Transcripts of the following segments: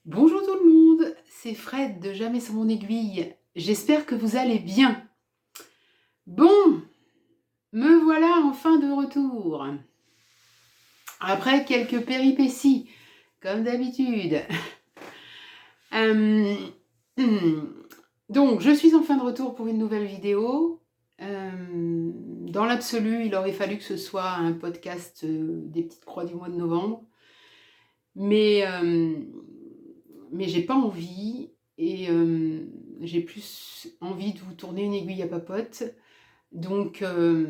Bonjour tout le monde, c'est Fred de Jamais sans mon aiguille. J'espère que vous allez bien. Bon, me voilà enfin de retour. Après quelques péripéties, comme d'habitude. Euh, donc, je suis enfin de retour pour une nouvelle vidéo. Dans l'absolu, il aurait fallu que ce soit un podcast des petites croix du mois de novembre. Mais j'ai pas envie et j'ai plus envie de vous tourner une aiguille à papote. Donc je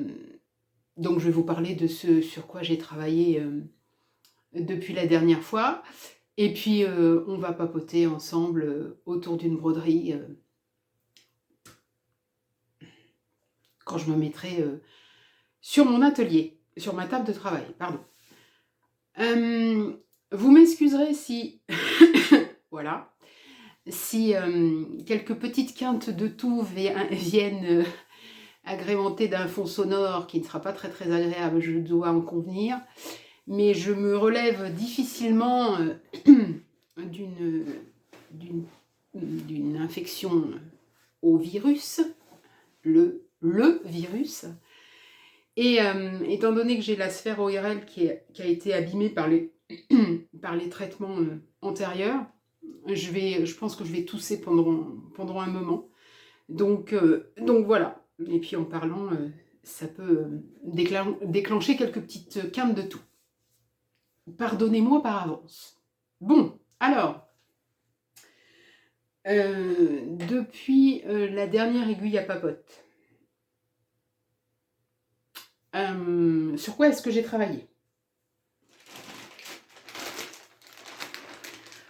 vais vous parler de ce sur quoi j'ai travaillé depuis la dernière fois. Et puis on va papoter ensemble autour d'une broderie quand je me mettrai sur mon atelier, sur ma table de travail, pardon. Vous m'excuserez si voilà, si quelques petites quintes de toux viennent agrémentées d'un fond sonore qui ne sera pas très très agréable, je dois en convenir, mais je me relève difficilement d'une infection au virus, le virus, et étant donné que j'ai la sphère ORL qui a été abîmée par les, par les traitements antérieurs, je pense que je vais tousser pendant un moment. Donc voilà. Et puis en parlant, ça peut déclencher quelques petites quintes de toux. Pardonnez-moi par avance. Bon, alors, depuis la dernière aiguille à papote, sur quoi est-ce que j'ai travaillé?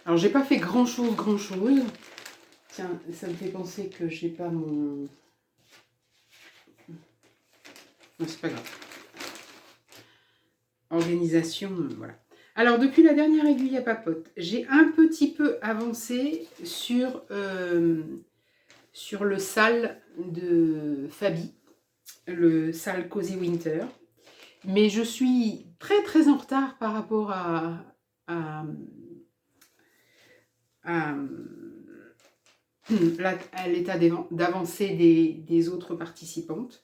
Alors, j'ai pas fait grand-chose. Tiens, ça me fait penser que j'ai pas mon... Non, c'est pas grave. Organisation, voilà. Alors, depuis la dernière aiguille à papote, j'ai un petit peu avancé sur le sale de Fabi, le sale Cozy Winter. Mais je suis très très en retard par rapport à l'état d'avancée des autres participantes.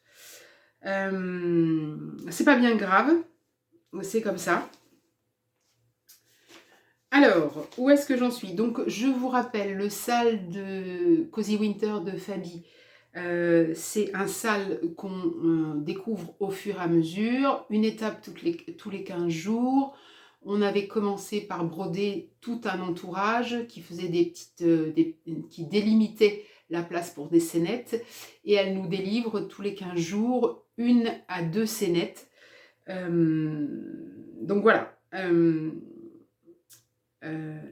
C'est pas bien grave, c'est comme ça. Alors, où est-ce que j'en suis? Donc, je vous rappelle, le sale de Cozy Winter de Fabi, c'est un sale qu'on découvre au fur et à mesure, une étape tous les 15 jours. On avait commencé par broder tout un entourage qui faisait qui délimitait la place pour des scénettes, et elle nous délivre tous les 15 jours 1 à 2 scénettes. Donc voilà.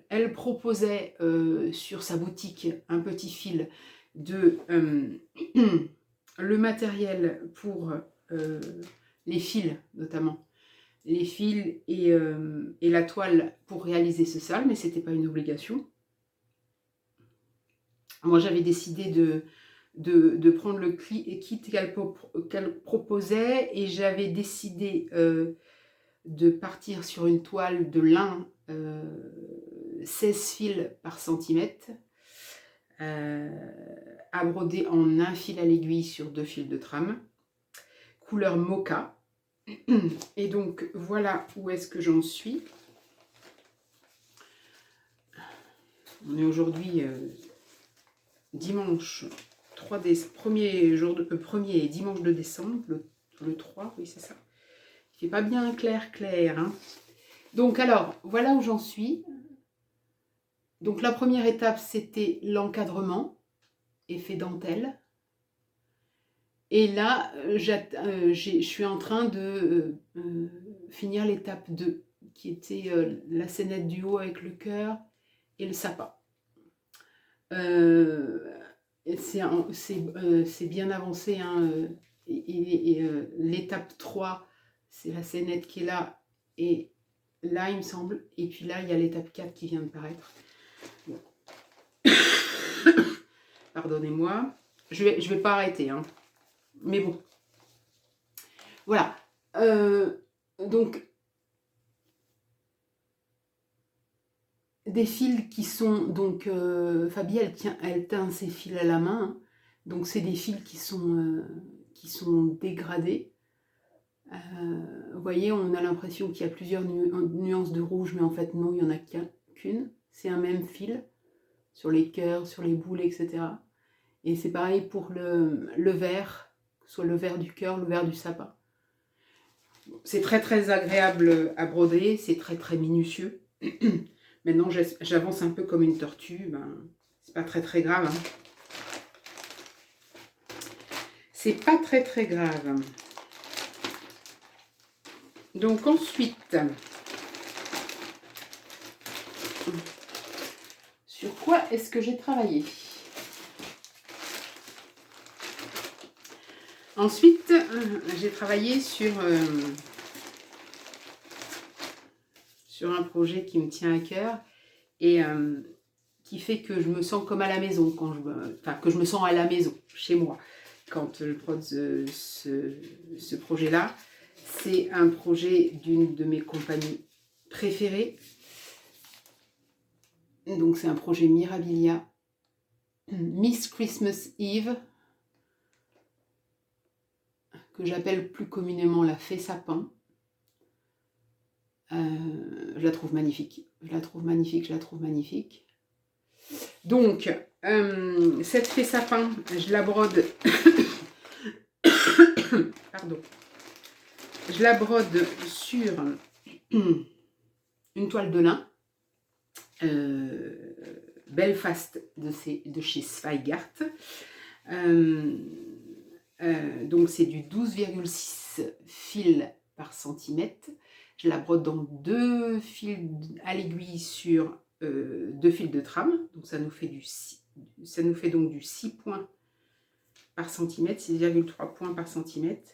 Elle proposait sur sa boutique un petit fil de le matériel pour les fils notamment, les fils et la toile pour réaliser ce sale, mais c'était pas une obligation. Moi j'avais décidé de prendre le kit qu'elle proposait, et j'avais décidé de partir sur une toile de lin 16 fils par centimètre, à broder en un fil à l'aiguille sur 2 fils de trame, couleur mocha. Et donc voilà où est-ce que j'en suis. On est aujourd'hui dimanche 1er dimanche de décembre, le 3, oui c'est ça. Il fait pas bien clair, hein. Donc alors, voilà où j'en suis. Donc la première étape, c'était l'encadrement, effet dentelle. Et là, je suis en train de finir l'étape 2, qui était la scénette du haut avec le cœur et le sapin. C'est bien avancé, hein, et l'étape 3, c'est la scénette qui est là, et là, il me semble. Et puis là, il y a l'étape 4 qui vient de paraître. Bon. Pardonnez-moi. Je vais pas arrêter, hein. Mais bon. Voilà. Donc, des fils qui sont, donc Fabi elle teint ses fils à la main, hein. Donc c'est des fils qui sont dégradés. Vous voyez, on a l'impression qu'il y a plusieurs nuances de rouge, mais en fait non, il n'y en a qu'une. C'est un même fil sur les cœurs, sur les boules, etc. Et c'est pareil pour le vert, que ce soit le vert du cœur, le vert du sapin. C'est très très agréable à broder, c'est très très minutieux. Maintenant j'avance un peu comme une tortue, ben, c'est pas très très grave. Hein. C'est pas très très grave. Donc ensuite, sur quoi est-ce que j'ai travaillé? Ensuite, j'ai travaillé sur un projet qui me tient à cœur et qui fait que je me sens comme à la maison, que je me sens à la maison, chez moi, quand je prod ce projet-là. C'est un projet d'une de mes compagnies préférées. Donc c'est un projet Mirabilia, Miss Christmas Eve, que j'appelle plus communément la fée sapin. Je la trouve magnifique, je la trouve magnifique. Donc, cette fée sapin, je la brode, pardon, je la brode sur une toile de lin, Belfast de chez Zweigart. Donc c'est du 12,6 fils par centimètre. Je la brode dans 2 fils à l'aiguille sur 2 fils de trame. Donc ça nous fait donc du 6 points par centimètre, 6,3 points par centimètre.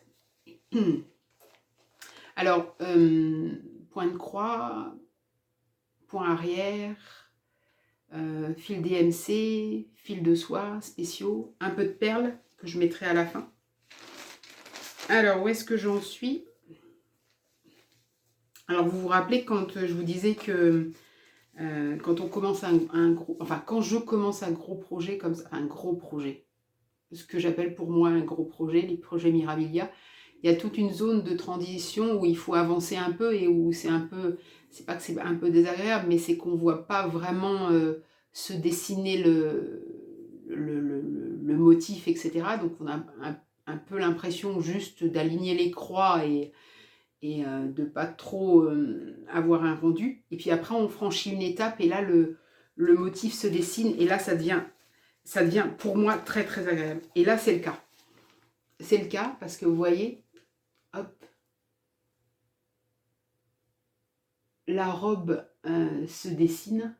Alors, point de croix, point arrière, fil DMC, fil de soie spéciaux, un peu de perles que je mettrai à la fin. Alors, où est-ce que j'en suis? Alors, vous vous rappelez quand je vous disais que quand on commence quand je commence un gros projet comme ça, un gros projet, ce que j'appelle pour moi un gros projet, les projets Mirabilia, il y a toute une zone de transition où il faut avancer un peu et où c'est pas que c'est un peu désagréable, mais c'est qu'on ne voit pas vraiment se dessiner le motif, etc. Donc on a un peu l'impression juste d'aligner les croix et de pas trop avoir un rendu. Et puis après on franchit une étape et là le motif se dessine et là ça devient pour moi très très agréable. Et là c'est le cas. C'est le cas parce que vous voyez, hop, la robe se dessine,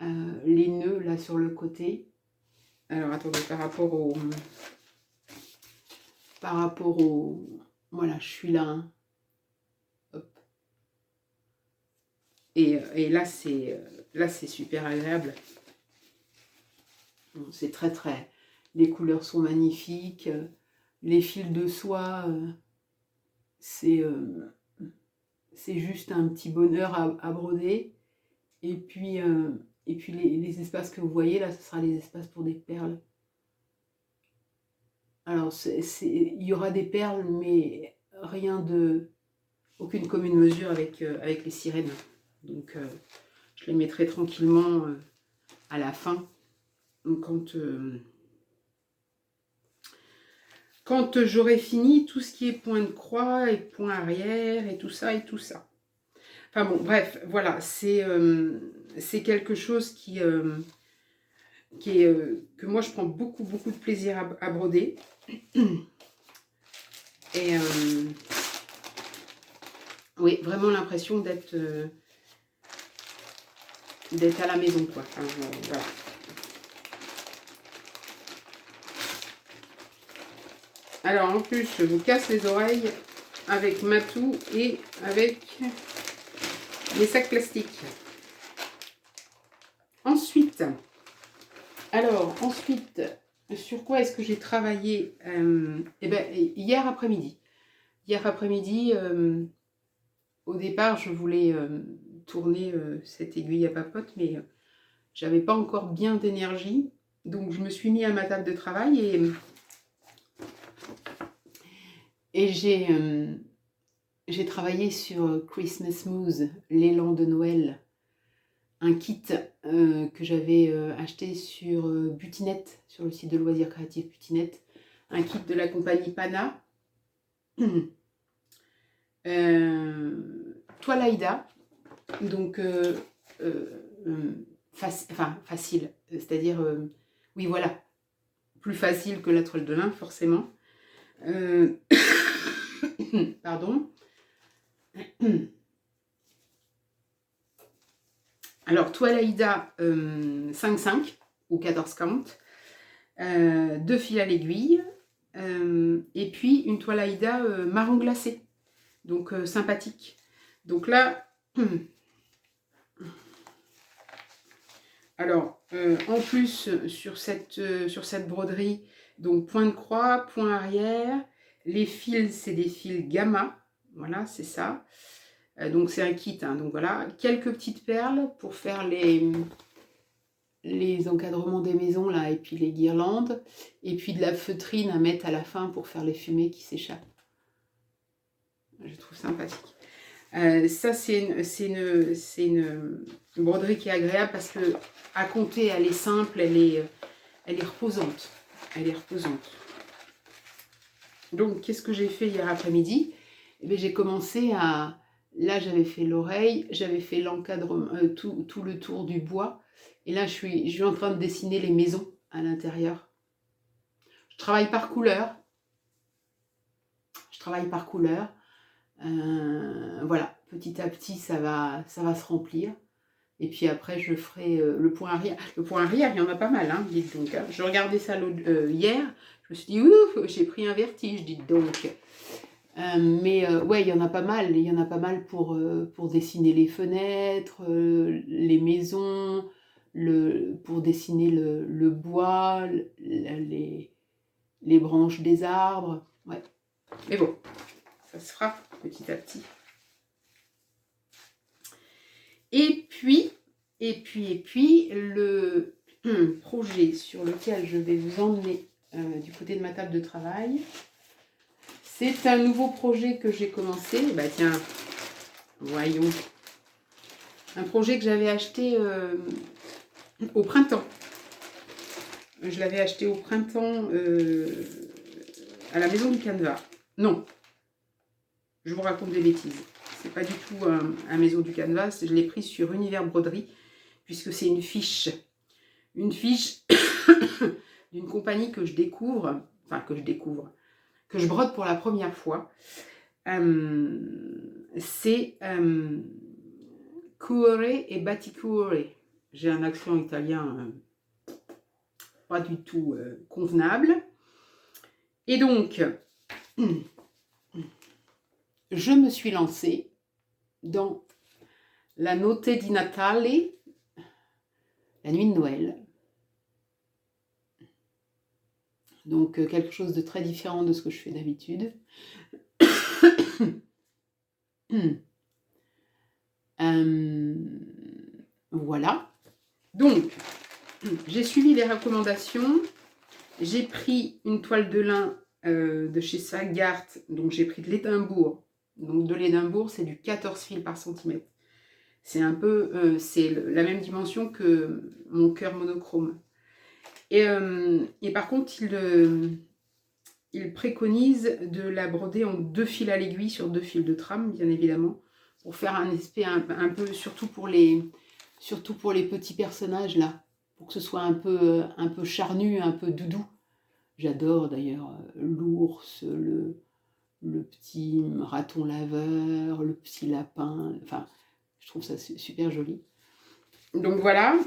les nœuds là sur le côté. Alors attendez, par rapport au, voilà, je suis là, hein. Hop. Et là c'est super agréable. Bon, c'est très très, les couleurs sont magnifiques, les fils de soie, c'est juste un petit bonheur à broder. Et puis les espaces que vous voyez là, ce sera les espaces pour des perles. Alors il y aura des perles, mais aucune commune mesure avec les sirènes. Donc je les mettrai tranquillement à la fin, quand j'aurai fini tout ce qui est point de croix et point arrière et tout ça et tout ça. Enfin bon, bref, voilà, c'est quelque chose que moi je prends beaucoup de plaisir à broder. Et oui, vraiment l'impression d'être à la maison, quoi. Enfin, voilà. Alors en plus, je vous casse les oreilles avec Matou et avec les sacs plastiques. Ensuite, sur quoi est-ce que j'ai travaillé? Eh ben, hier après-midi. Hier après-midi, au départ, je voulais tourner cette aiguille à papote, mais j'avais pas encore bien d'énergie. Donc je me suis mis à ma table de travail et j'ai travaillé sur Christmas Moose, l'élan de Noël, un kit que j'avais acheté sur Butinette, sur le site de loisirs créatifs Butinette, un kit de la compagnie Pana. Toile Aïda, donc facile, c'est-à-dire, oui voilà, plus facile que la toile de lin forcément. Pardon. Alors, toile Aïda 5,5 ou 14,40, 2 fils à l'aiguille, et puis une toile Aïda marron glacé, donc sympathique. Donc là, alors en plus sur cette broderie, donc point de croix, point arrière, les fils c'est des fils gamma, voilà c'est ça. Donc c'est un kit, hein, donc voilà, quelques petites perles pour faire les encadrements des maisons là, et puis les guirlandes, et puis de la feutrine à mettre à la fin pour faire les fumées qui s'échappent. Je trouve sympathique. Ça c'est une broderie qui est agréable parce que à compter elle est simple, elle est reposante. Elle est reposante. Donc qu'est-ce que j'ai fait hier après-midi? Eh bien, j'ai commencé à... Là j'avais fait l'oreille, j'avais fait l'encadrement, tout le tour du bois. Et là je suis en train de dessiner les maisons à l'intérieur. Je travaille par couleur. Voilà, petit à petit ça va se remplir. Et puis après je ferai le point arrière. Le point arrière, il y en a pas mal, hein, dites donc. Hein. Je regardais ça hier, je me suis dit, ouf, j'ai pris un vertige, dites donc. Ouais, il y en a pas mal. Il y en a pas mal pour dessiner les fenêtres, les maisons, pour dessiner le bois, les branches des arbres. Ouais. Mais bon, ça se fera petit à petit. Et puis, le projet sur lequel je vais vous emmener du côté de ma table de travail, c'est un nouveau projet que j'ai commencé. Bah tiens, voyons. Un projet que j'avais acheté au printemps. Je l'avais acheté au printemps à la maison du Canva. Non, je vous raconte des bêtises. C'est pas du tout un maison du Canva. Je l'ai pris sur Univers Broderie, puisque c'est une fiche. Une fiche d'une compagnie que je découvre, que je brode pour la première fois. C'est Cuore et Batikure. J'ai un accent italien pas du tout convenable. Et donc, je me suis lancée dans la Notte di Natale, la nuit de Noël. Donc, quelque chose de très différent de ce que je fais d'habitude. Voilà. Donc, j'ai suivi les recommandations. J'ai pris une toile de lin de chez Sagart. Donc, j'ai pris de l'Édimbourg. Donc, de l'Édimbourg, c'est du 14 fils par centimètre. C'est un peu... c'est la même dimension que mon cœur monochrome. Et par contre, il préconise de la broder en 2 fils à l'aiguille sur 2 fils de trame, bien évidemment, pour faire un aspect un peu, surtout pour les petits personnages là, pour que ce soit un peu charnu, un peu doudou. J'adore d'ailleurs l'ours, le petit raton laveur, le petit lapin, enfin, je trouve ça super joli. Donc voilà.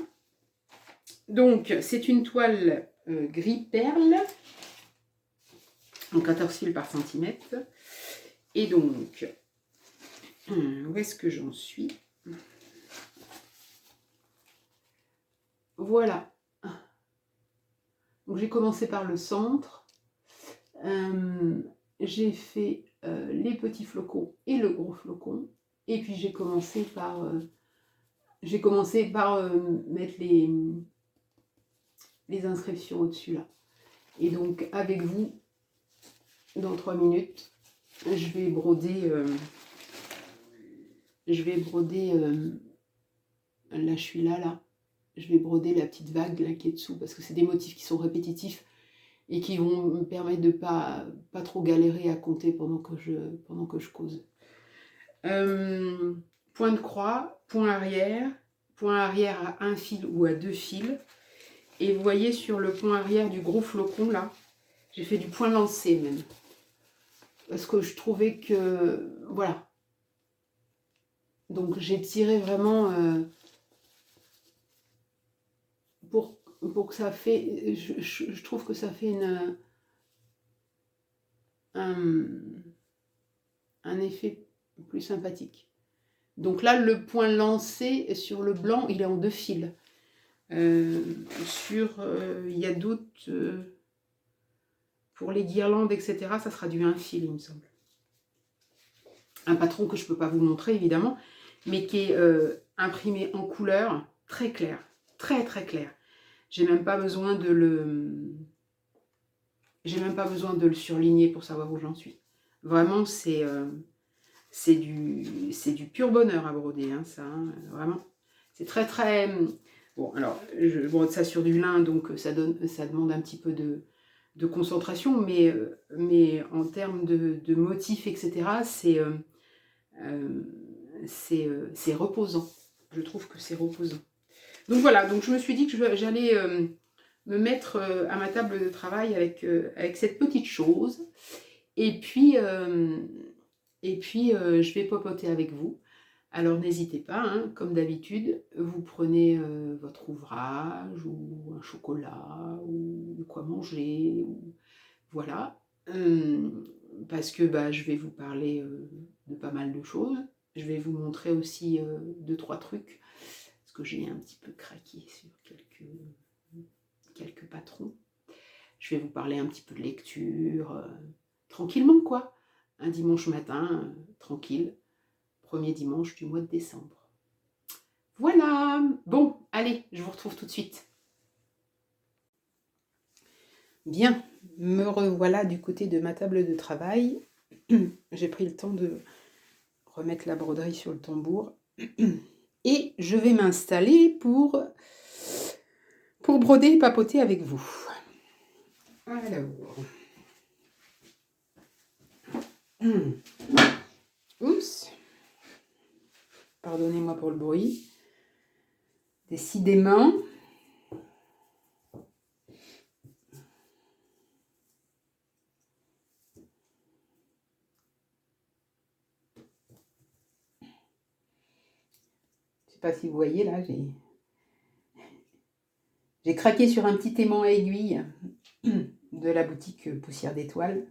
Donc, c'est une toile gris perle, en 14 fils par centimètre. Et donc, où est-ce que j'en suis? Voilà. Donc, j'ai commencé par le centre. J'ai fait les petits flocons et le gros flocon. Et puis, j'ai commencé par j'ai commencé par mettre les inscriptions au-dessus là. Et donc avec vous, dans 3 minutes, je vais broder, là je suis là, je vais broder la petite vague là qui est dessous, parce que c'est des motifs qui sont répétitifs et qui vont me permettre de pas trop galérer à compter pendant que je cause. Point de croix, point arrière à un fil ou à 2 fils. Et vous voyez sur le point arrière du gros flocon là, j'ai fait du point lancé même. Parce que je trouvais que, voilà. Donc j'ai tiré vraiment pour que ça fait, je trouve que ça fait un effet plus sympathique. Donc là, le point lancé sur le blanc, il est en 2 fils. Il y a d'autres, pour les guirlandes, etc., ça sera du 1 fil, il me semble. Un patron que je ne peux pas vous montrer, évidemment, mais qui est imprimé en couleur, très clair, très très clair. J'ai même pas besoin de le surligner pour savoir où j'en suis. Vraiment, c'est du pur bonheur à broder, hein, ça, hein, vraiment. C'est très très... Bon, alors, je brode ça sur du lin, donc ça demande un petit peu de concentration, mais en termes de motifs, etc., c'est reposant. Je trouve que c'est reposant. Donc voilà, donc je me suis dit que j'allais me mettre à ma table de travail avec cette petite chose. Et puis je vais popoter avec vous. Alors n'hésitez pas, hein, comme d'habitude, vous prenez votre ouvrage ou un chocolat ou de quoi manger, voilà. Parce que je vais vous parler de pas mal de choses. Je vais vous montrer aussi 2-3 trucs, parce que j'ai un petit peu craqué sur quelques patrons. Je vais vous parler un petit peu de lecture, tranquillement quoi. Un dimanche matin, tranquille. Premier dimanche du mois de décembre. Voilà. Bon, allez, je vous retrouve tout de suite. Bien, me revoilà du côté de ma table de travail. J'ai pris le temps de remettre la broderie sur le tambour. Et je vais m'installer pour broder et papoter avec vous. Alors. Oups. Pardonnez-moi pour le bruit. Décidément. Je ne sais pas si vous voyez là, j'ai craqué sur un petit aimant à aiguille de la boutique Poussière d'étoiles.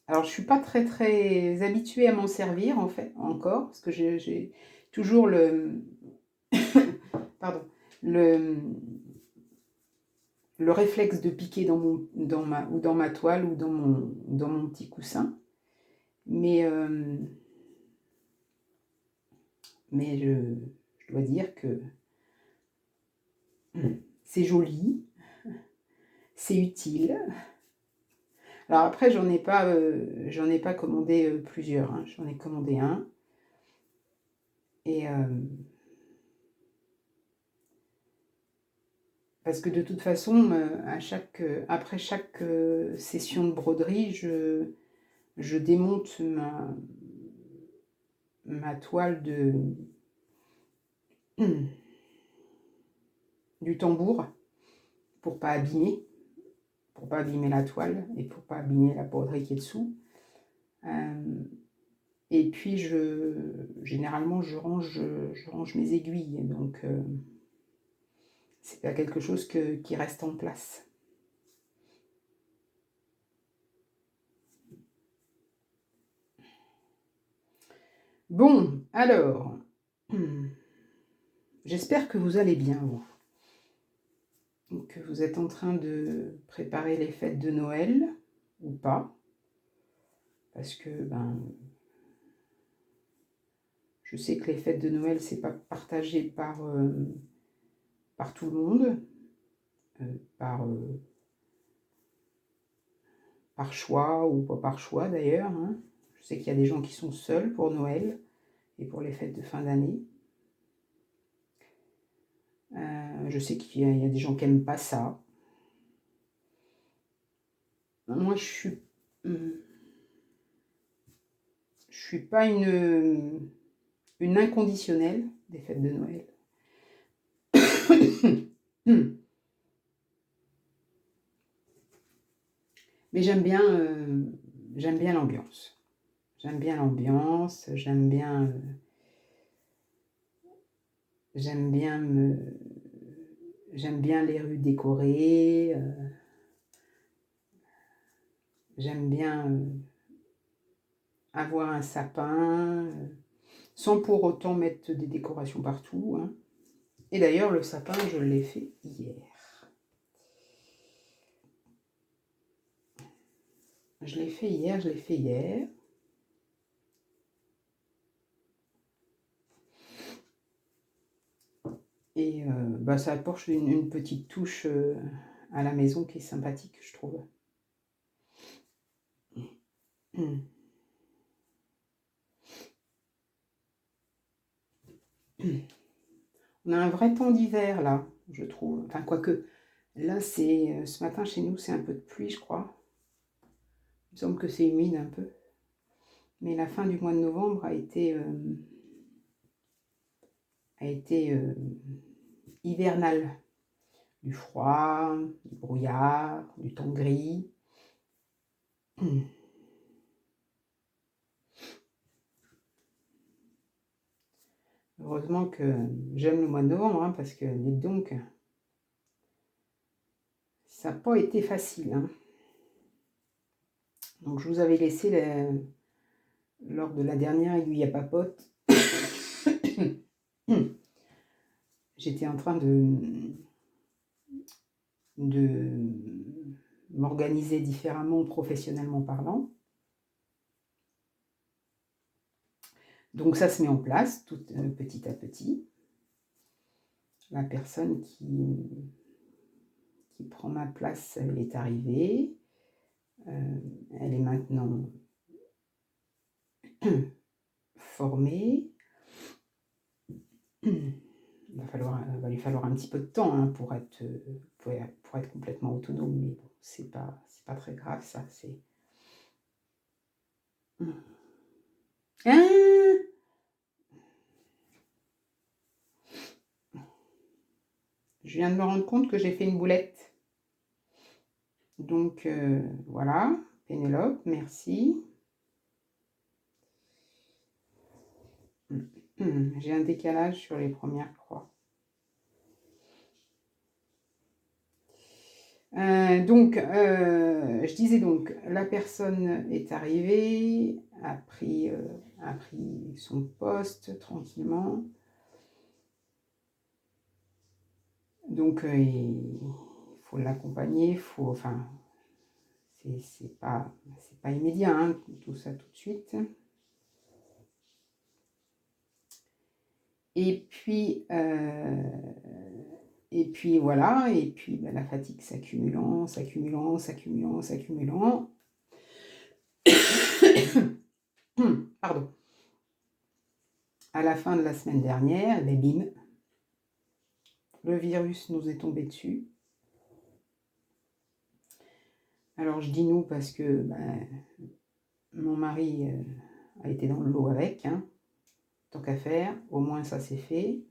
Alors, je ne suis pas très très habituée à m'en servir, en fait, encore, parce que j'ai toujours pardon, le réflexe de piquer dans ma toile ou dans mon petit coussin. Mais je dois dire que c'est joli, c'est utile. Alors après, j'en ai pas commandé plusieurs, hein. J'en ai commandé un. Et parce que de toute façon, après chaque session de broderie, je démonte ma toile du tambour pour pas abîmer la toile et pour pas abîmer la broderie qui est dessous. Et puis généralement je range mes aiguilles, donc c'est pas quelque chose qui reste en place. Bon, alors, j'espère que vous allez bien, vous. Que vous êtes en train de préparer les fêtes de Noël, ou pas. Parce que, Je sais que les fêtes de Noël, c'est pas partagé par tout le monde, par, par choix ou pas par choix d'ailleurs, hein. Je sais qu'il y a des gens qui sont seuls pour Noël et pour les fêtes de fin d'année. Je sais qu'il y a des gens qui n'aiment pas ça. Moi, je suis pas une inconditionnelle des fêtes de Noël. Mais j'aime bien l'ambiance. J'aime bien l'ambiance, j'aime bien les rues décorées, j'aime bien avoir un sapin, sans pour autant mettre des décorations partout, hein. Et d'ailleurs, le sapin, je l'ai fait hier. Je l'ai fait hier. Et ça apporte une petite touche à la maison qui est sympathique, je trouve. On a un vrai temps d'hiver là, je trouve. Enfin, quoique, là, ce matin chez nous, c'est un peu de pluie, je crois. Il me semble que c'est humide un peu. Mais la fin du mois de novembre a été hivernale. Du froid, du brouillard, du temps gris. Heureusement que j'aime le mois de novembre, hein, parce que, dites donc, ça n'a pas été facile, hein. Donc, je vous avais laissé lors de la dernière aiguille à papote. J'étais en train de m'organiser différemment professionnellement parlant. Donc ça se met en place tout petit à petit. La personne qui prend ma place, elle est arrivée. Elle est maintenant formée. Il va lui falloir un petit peu de temps, hein, pour être complètement autonome, mais bon, c'est pas très grave, ça. Hein? Je viens de me rendre compte que j'ai fait une boulette. Donc voilà, Pénélope, merci. J'ai un décalage sur les premières croix. Je disais donc, la personne est arrivée, a pris son poste tranquillement. Donc il faut l'accompagner, c'est pas immédiat, hein, tout ça tout de suite. Et puis voilà, et puis la fatigue s'accumulant. Pardon. À la fin de la semaine dernière, bim, le virus nous est tombé dessus. Alors je dis nous parce que mon mari a été dans le lot avec, hein, tant qu'à faire, au moins ça c'est fait.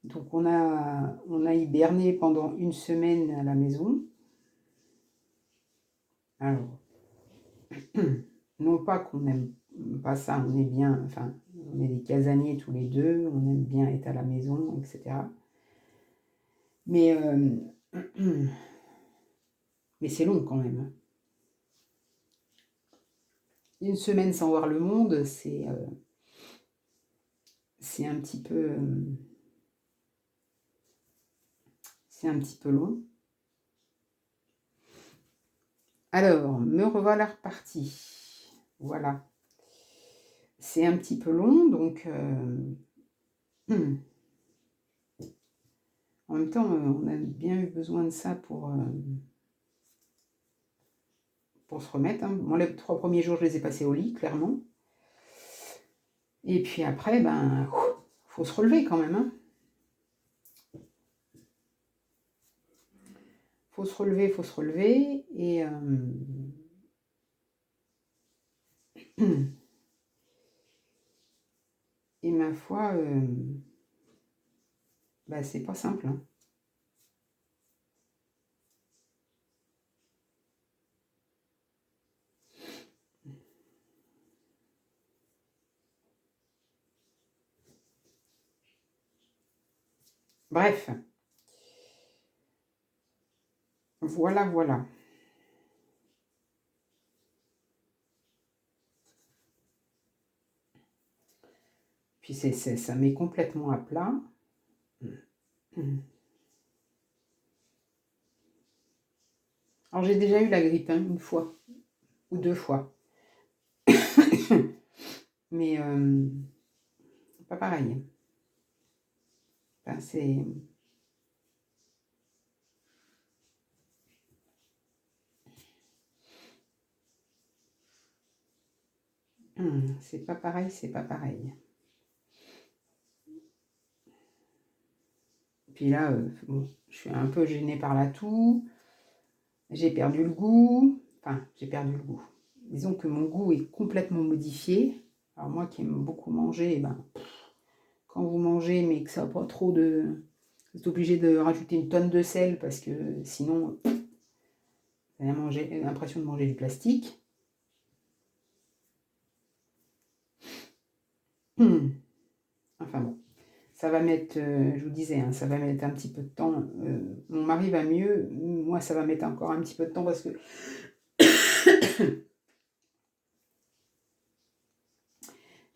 Donc on a hiberné pendant une semaine à la maison. Alors, non pas qu'on n'aime pas ça, on est bien, enfin, on est des casaniers tous les deux, on aime bien être à la maison, etc. Mais c'est long quand même. Une semaine sans voir le monde, c'est un petit peu long. Alors, me revoilà reparti. Voilà. c'est un petit peu long, donc en même temps, on a bien eu besoin de ça pour se remettre. Hein. Moi, les 3 premiers jours, je les ai passés au lit, clairement. Et puis après, ben, faut se relever quand même. Hein. Faut se relever. Et ma foi, bah, c'est pas simple. Hein. Bref, voilà. Puis ça met complètement à plat. Alors j'ai déjà eu la grippe, hein, 1 fois ou 2 fois. Mais pas pareil. Enfin, c'est pas pareil. Puis là, bon, je suis un peu gênée par la toux. J'ai perdu le goût. Enfin, j'ai perdu le goût. Disons que mon goût est complètement modifié. Alors moi qui aime beaucoup manger, ben, quand vous mangez mais que ça n'a pas trop de... Vous êtes obligé de rajouter une tonne de sel parce que sinon, vous avez l'impression de manger du plastique. Enfin bon, ça va mettre, je vous disais, hein, ça va mettre un petit peu de temps. Mon mari va mieux, moi ça va mettre encore un petit peu de temps parce que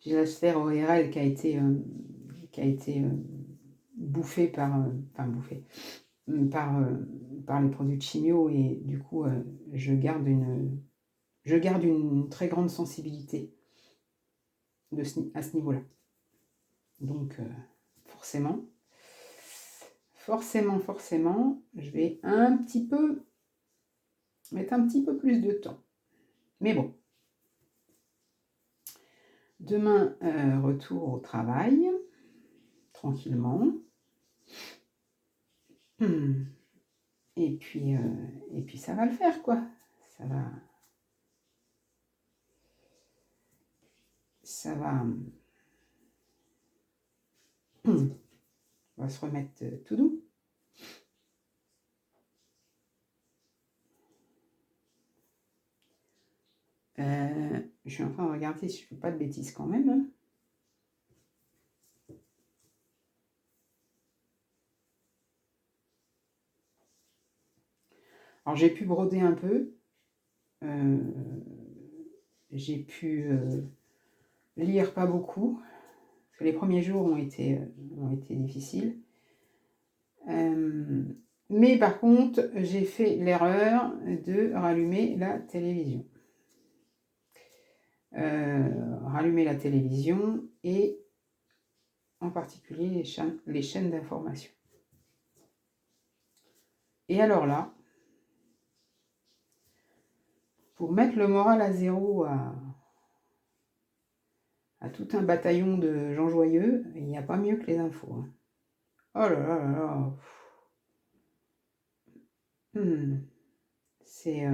j'ai la sphère ORL qui a été bouffée par, par les produits de chimio et du coup je garde une très grande sensibilité à ce niveau-là. Donc forcément, je vais mettre un petit peu plus de temps. Mais bon. Demain, retour au travail, tranquillement. Et puis ça va le faire, quoi. Ça va. On va se remettre tout doux. Je suis en train de regarder si je ne fais pas de bêtises quand même. Hein. Alors j'ai pu broder un peu. J'ai pu lire pas beaucoup. Parce que les premiers jours ont été difficiles. Mais par contre, j'ai fait l'erreur de rallumer la télévision. Rallumer la télévision et en particulier les chaînes d'information. Et alors là, pour mettre le moral à zéro à tout un bataillon de gens joyeux, il n'y a pas mieux que les infos. Hein. Oh là là là là. C'est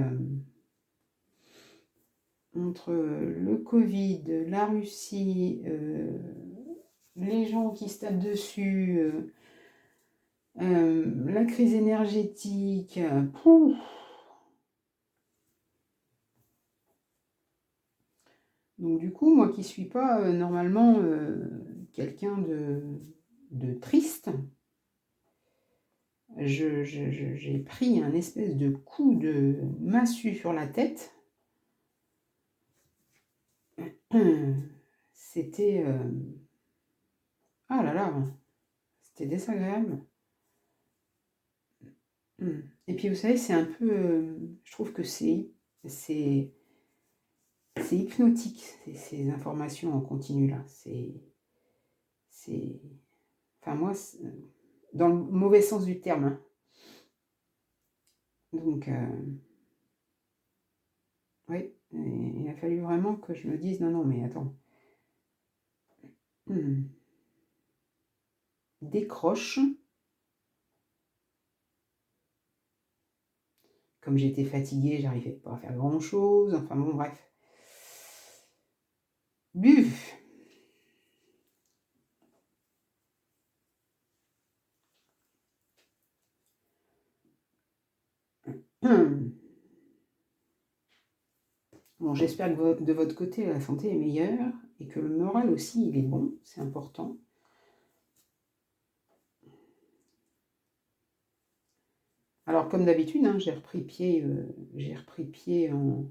entre le Covid, la Russie, les gens qui se tapent dessus, la crise énergétique, Donc du coup, moi qui ne suis pas normalement quelqu'un de triste, j'ai pris un espèce de coup de massue sur la tête. C'était... Ah là là, c'était désagréable. Et puis vous savez, c'est un peu... je trouve que c'est c'est hypnotique, ces informations en continu là. Enfin moi, dans le mauvais sens du terme, hein. Donc, oui, il a fallu vraiment que je me dise, non, non, mais attends. Décroche. Comme j'étais fatiguée, j'arrivais pas à faire grand-chose. Enfin bon, bref. Buf. Bon, j'espère que de votre côté, la santé est meilleure et que le moral aussi, il est bon. C'est important. Alors, comme d'habitude, hein, j'ai repris pied en...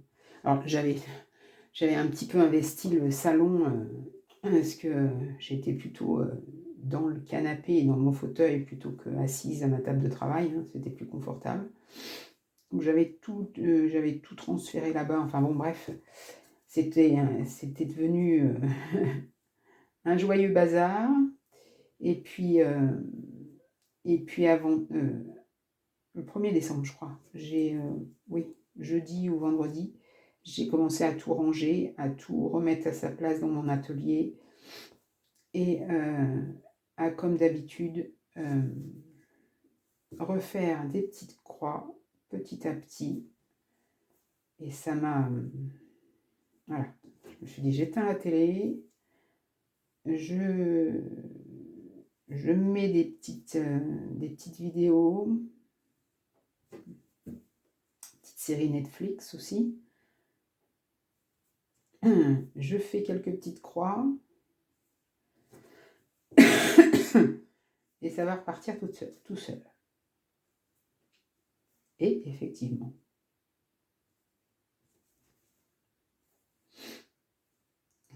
Alors, j'avais un petit peu investi le salon parce que j'étais plutôt dans le canapé et dans mon fauteuil plutôt que assise à ma table de travail. Hein, c'était plus confortable. Donc, j'avais tout transféré là-bas. Enfin bon, bref, c'était devenu un joyeux bazar. Et puis avant... le 1er décembre, je crois. Oui, jeudi ou vendredi, j'ai commencé à tout ranger, à tout remettre à sa place dans mon atelier et à, comme d'habitude, refaire des petites croix petit à petit. Et ça m'a... voilà. Je me suis dit, j'éteins la télé, je mets des petites vidéos, petite série Netflix aussi. Je fais quelques petites croix et ça va repartir tout seul. Et effectivement,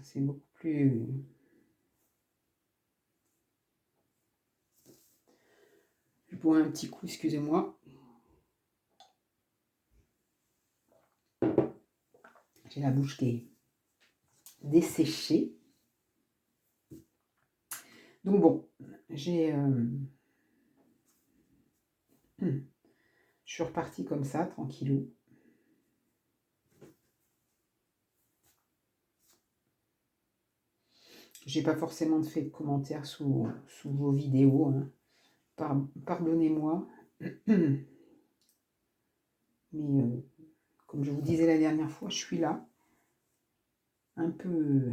c'est beaucoup plus... Je bois un petit coup, excusez-moi. J'ai la bouche qui est desséchée. Donc bon, je suis repartie comme ça, tranquillou. J'ai pas forcément fait de commentaires sous vos vidéos. Hein. Pardonnez-moi. Mais comme je vous disais la dernière fois, je suis là. Un peu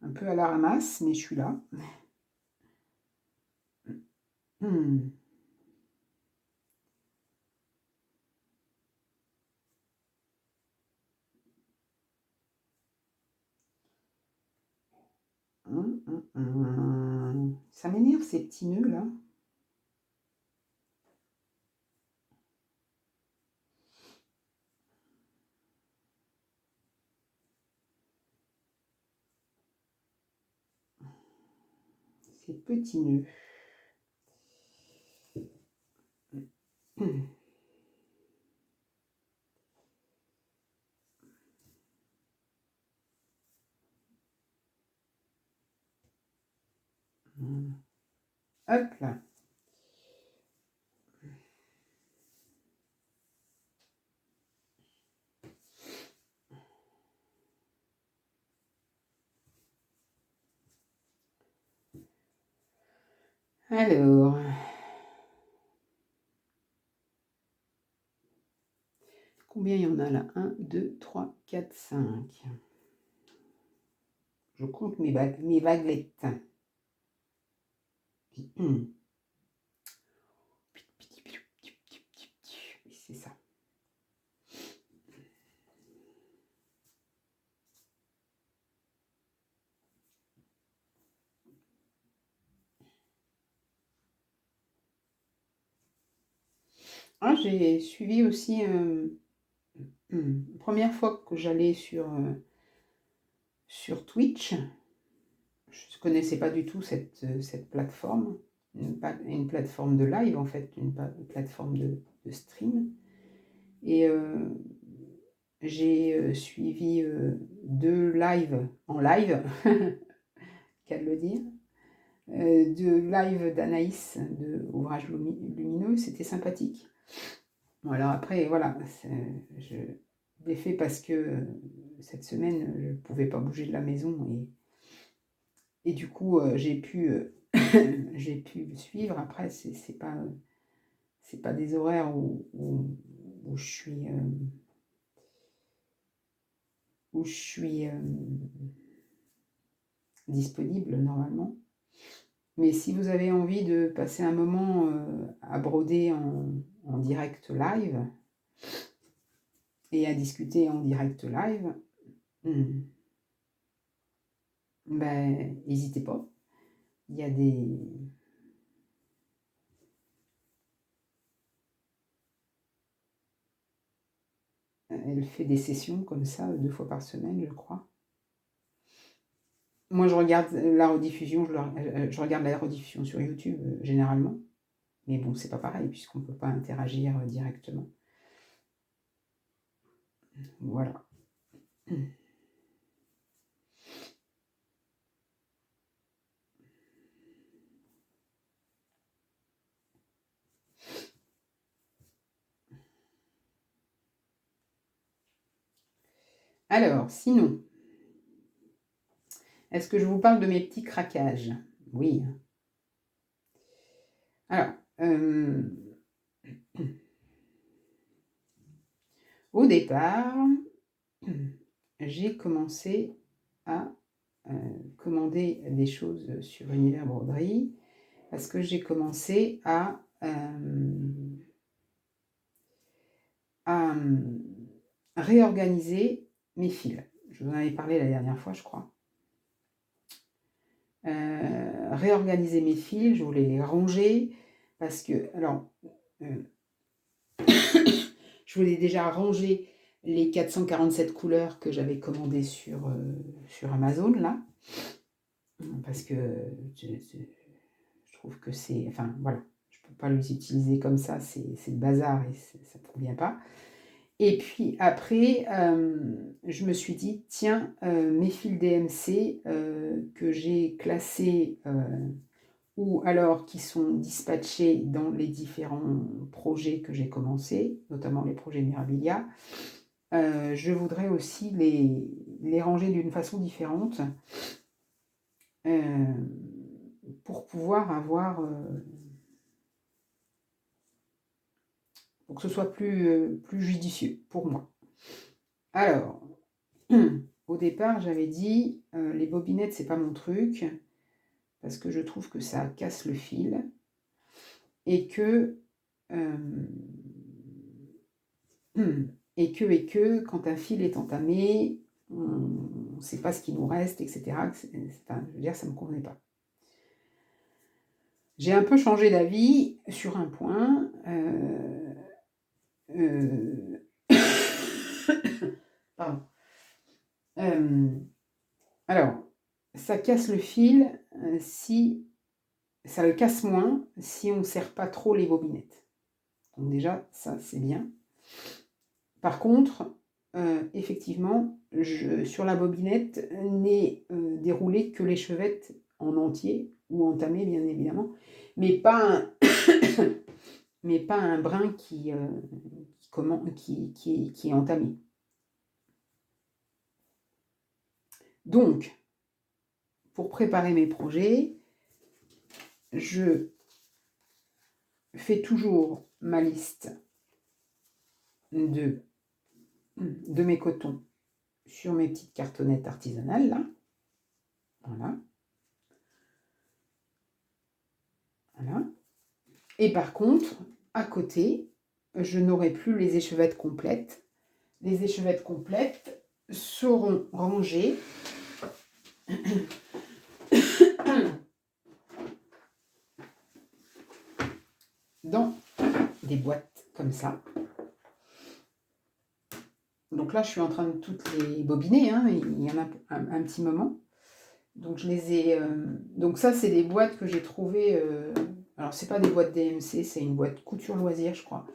à la ramasse, mais je suis là. Ça m'énerve ces petits nœuds là. Ces petits nœuds. Hop là. Alors, combien il y en a là? 1, 2, 3, 4, 5. Je compte mes vaguelettes. C'est ça. Ah, j'ai suivi aussi... première fois que j'allais sur Twitch, je ne connaissais pas du tout cette plateforme, une plateforme de live en fait, une plateforme de stream. Et j'ai suivi 2 lives en live, qu'à de le dire, 2 lives d'Anaïs de Ouvrage Lumineux, c'était sympathique. Bon, alors après, voilà, je l'ai fait parce que cette semaine, je ne pouvais pas bouger de la maison et du coup, j'ai pu le suivre. Après, c'est pas des horaires où je suis disponible normalement. Mais si vous avez envie de passer un moment à broder en direct live et à discuter en direct live, ben n'hésitez pas. Il y a Elle fait des sessions comme ça 2 fois par semaine, je crois. Moi, je regarde la rediffusion, je regarde la rediffusion sur YouTube généralement. Mais bon, c'est pas pareil puisqu'on ne peut pas interagir directement. Voilà. Alors, sinon, est-ce que je vous parle de mes petits craquages? Oui. Alors, au départ, j'ai commencé à commander des choses sur Univers Broderie parce que j'ai commencé à réorganiser mes fils. Je vous en avais parlé la dernière fois, je crois. Réorganiser mes fils, je voulais les ranger parce que, alors, je voulais déjà ranger les 447 couleurs que j'avais commandées sur Amazon, là, parce que je trouve que c'est, enfin, voilà, je ne peux pas les utiliser comme ça, c'est le bazar et ça ne me convient pas. Et puis après, je me suis dit, tiens, mes fils DMC que j'ai classés ou alors qui sont dispatchés dans les différents projets que j'ai commencés, notamment les projets Mirabilia, je voudrais aussi les ranger d'une façon différente pour pouvoir avoir... pour que ce soit plus judicieux pour moi. Alors, au départ, j'avais dit, les bobinettes, c'est pas mon truc, parce que je trouve que ça casse le fil, et que, quand un fil est entamé, on ne sait pas ce qui nous reste, etc. Enfin, je veux dire, ça ne me convenait pas. J'ai un peu changé d'avis sur un point. Pardon. Alors, ça casse le fil si ça le casse moins si on ne serre pas trop les bobinettes. Donc déjà, ça c'est bien. Par contre, effectivement, sur la bobinette n'est déroulé que l'échevette en entier ou entamé bien évidemment, mais pas un brin qui est entamé. Donc, pour préparer mes projets, je fais toujours ma liste de mes cotons sur mes petites cartonnettes artisanales, là. Voilà. Voilà. Et par contre, à côté, je n'aurai plus les échevettes complètes. Les échevettes complètes seront rangées dans des boîtes comme ça. Donc là, je suis en train de toutes les bobiner, hein, il y en a un petit moment. Donc je les ai... donc ça, c'est des boîtes que j'ai trouvées... alors, c'est pas des boîtes DMC, c'est une boîte couture loisir, je crois.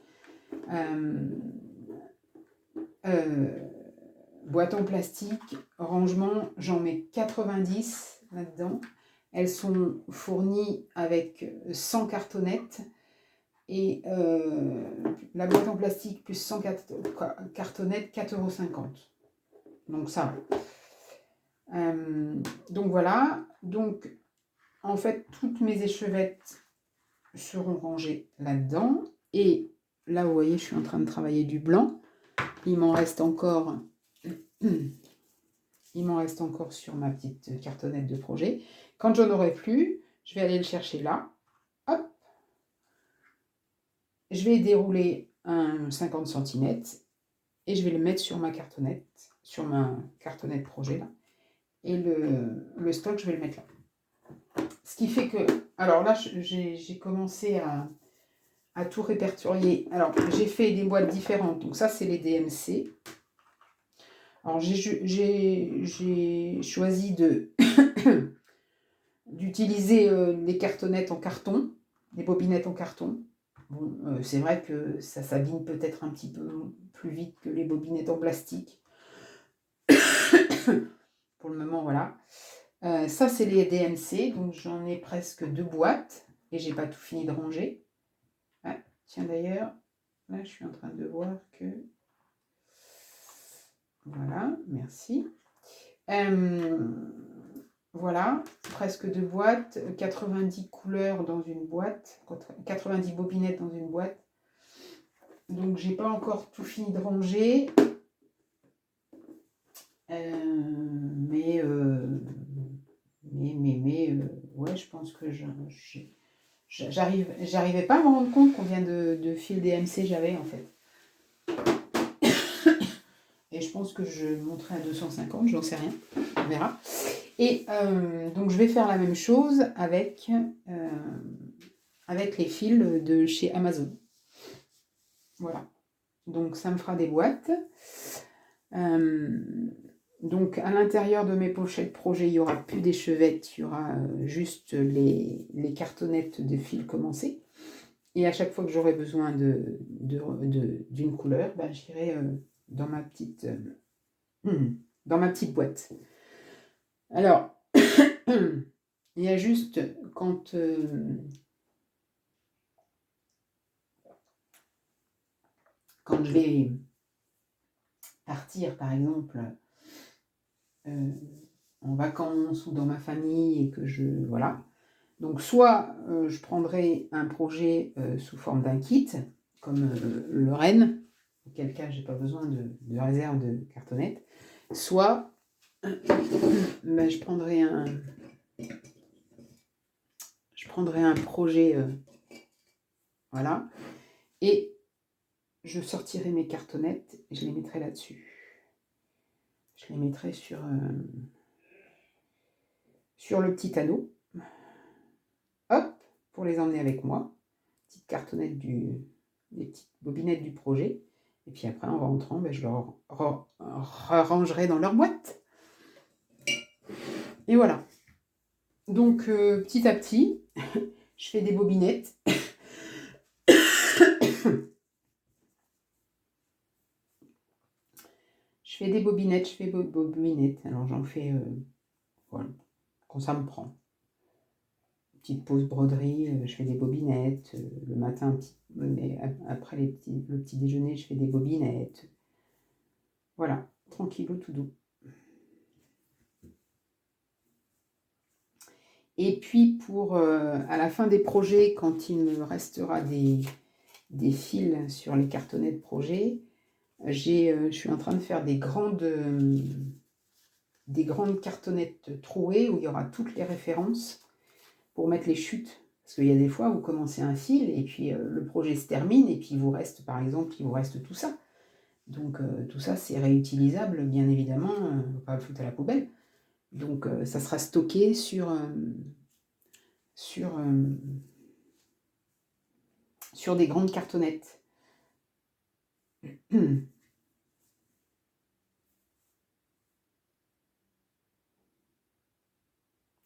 boîte en plastique, rangement, j'en mets 90 là-dedans. Elles sont fournies avec 100 cartonnettes. Et la boîte en plastique plus 100 cartonnettes, 4,50 €. Donc ça va. Donc voilà. Donc en fait, toutes mes échevettes seront rangées là-dedans. Et là, vous voyez, je suis en train de travailler du blanc. Il m'en reste encore sur ma petite cartonnette de projet. Quand j'en aurai plus, je vais aller le chercher là. Hop. Je vais dérouler un 50 cm et je vais le mettre sur ma cartonnette projet là. Et le stock, je vais le mettre là. Ce qui fait que, alors là, j'ai commencé à tout répertorier. Alors, j'ai fait des boîtes différentes. Donc ça, c'est les DMC. Alors, j'ai choisi d'utiliser les cartonnettes en carton, des bobinettes en carton. Bon, c'est vrai que ça s'abîme peut-être un petit peu plus vite que les bobinettes en plastique. Pour le moment, voilà. Ça, c'est les DMC. Donc, j'en ai presque 2 boîtes. Et j'ai pas tout fini de ranger. Ah, tiens, d'ailleurs, là, je suis en train de voir que... Voilà, merci. Voilà, presque 2 boîtes, 90 couleurs dans une boîte, 90 bobinettes dans une boîte. Donc, j'ai pas encore tout fini de ranger. Ouais, je pense que j'arrivais pas à me rendre compte combien de fils DMC j'avais en fait. Et je pense que je monterai à 250, j'en sais rien, on verra. Et donc je vais faire la même chose avec les fils de chez Amazon. Voilà. Donc ça me fera des boîtes. Donc à l'intérieur de mes pochettes projet, il n'y aura plus d'échevettes, il y aura juste les cartonnettes de fils commencés. Et à chaque fois que j'aurai besoin d'une couleur, ben, j'irai dans ma petite boîte. Alors, il y a juste quand je vais partir, par exemple, en vacances ou dans ma famille et que voilà. Donc, soit je prendrai un projet sous forme d'un kit, comme le Rennes, auquel cas j'ai pas besoin de réserve de cartonnettes, soit ben, je prendrai un projet, voilà, et je sortirai mes cartonnettes et je les mettrai là-dessus. Je les mettrai sur le petit anneau. Hop, pour les emmener avec moi. Petite cartonnette des petites bobinettes du projet. Et puis après, en rentrant, ben, je leur rangerai dans leur boîte. Et voilà. Donc, petit à petit, je fais des bobinettes. Je fais des bobinettes, Alors, j'en fais, voilà, quand ça me prend. Petite pause broderie, je fais des bobinettes. Le matin, après le petit déjeuner, je fais des bobinettes. Voilà, tranquillou, tout doux. Et puis, à la fin des projets, quand il me restera des fils sur les cartonnets de projet, je suis en train de faire des grandes cartonnettes trouées où il y aura toutes les références pour mettre les chutes. Parce qu'il y a des fois, vous commencez un fil et puis le projet se termine et puis il vous reste tout ça. Donc tout ça, c'est réutilisable, bien évidemment, on ne va pas le foutre à la poubelle. Donc ça sera stocké sur des grandes cartonnettes.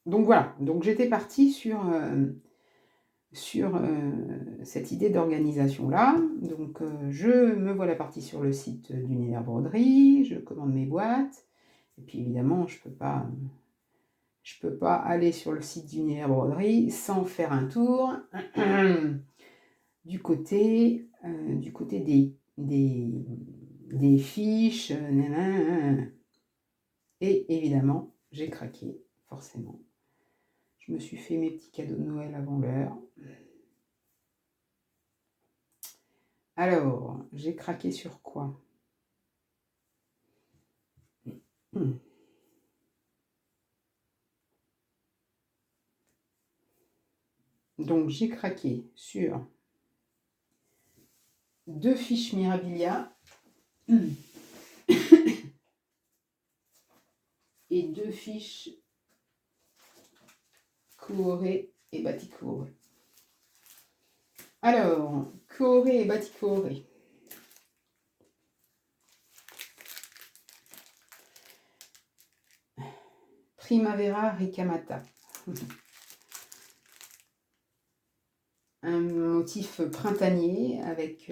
Donc voilà, donc j'étais partie sur sur cette idée d'organisation-là. Donc, je me voilà partie sur le site d'Univers Broderie, je commande mes boîtes, et puis évidemment, je peux pas aller sur le site d'Univers Broderie sans faire un tour du côté des fiches, et évidemment, j'ai craqué, forcément. Je me suis fait mes petits cadeaux de Noël avant l'heure. Alors, j'ai craqué sur quoi? Donc, j'ai craqué sur 2 fiches Mirabilia et 2 fiches Kuore et Batik Kuore. Alors, Kuore et Batik Kuore. Primavera Ricamata. Un motif printanier avec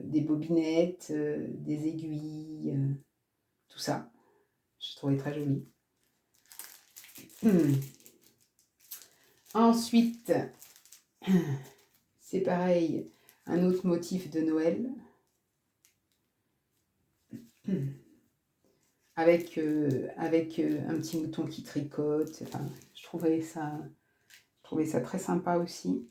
des bobinettes, des aiguilles, tout ça. Je trouvais très joli. Ensuite, c'est pareil, un autre motif de Noël. Avec un petit mouton qui tricote. Enfin, je trouvais ça très sympa aussi.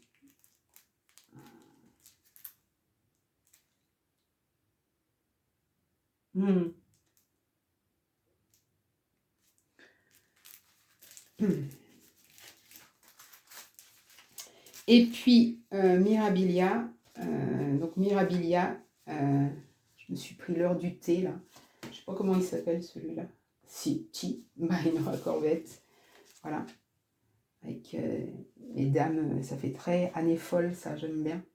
Et puis Mirabilia. Donc Mirabilia, je me suis pris l'heure du thé là. Je sais pas comment il s'appelle celui-là. Si, Ti, Nora Corbett. Voilà. Avec les dames, ça fait très année folle, ça, j'aime bien.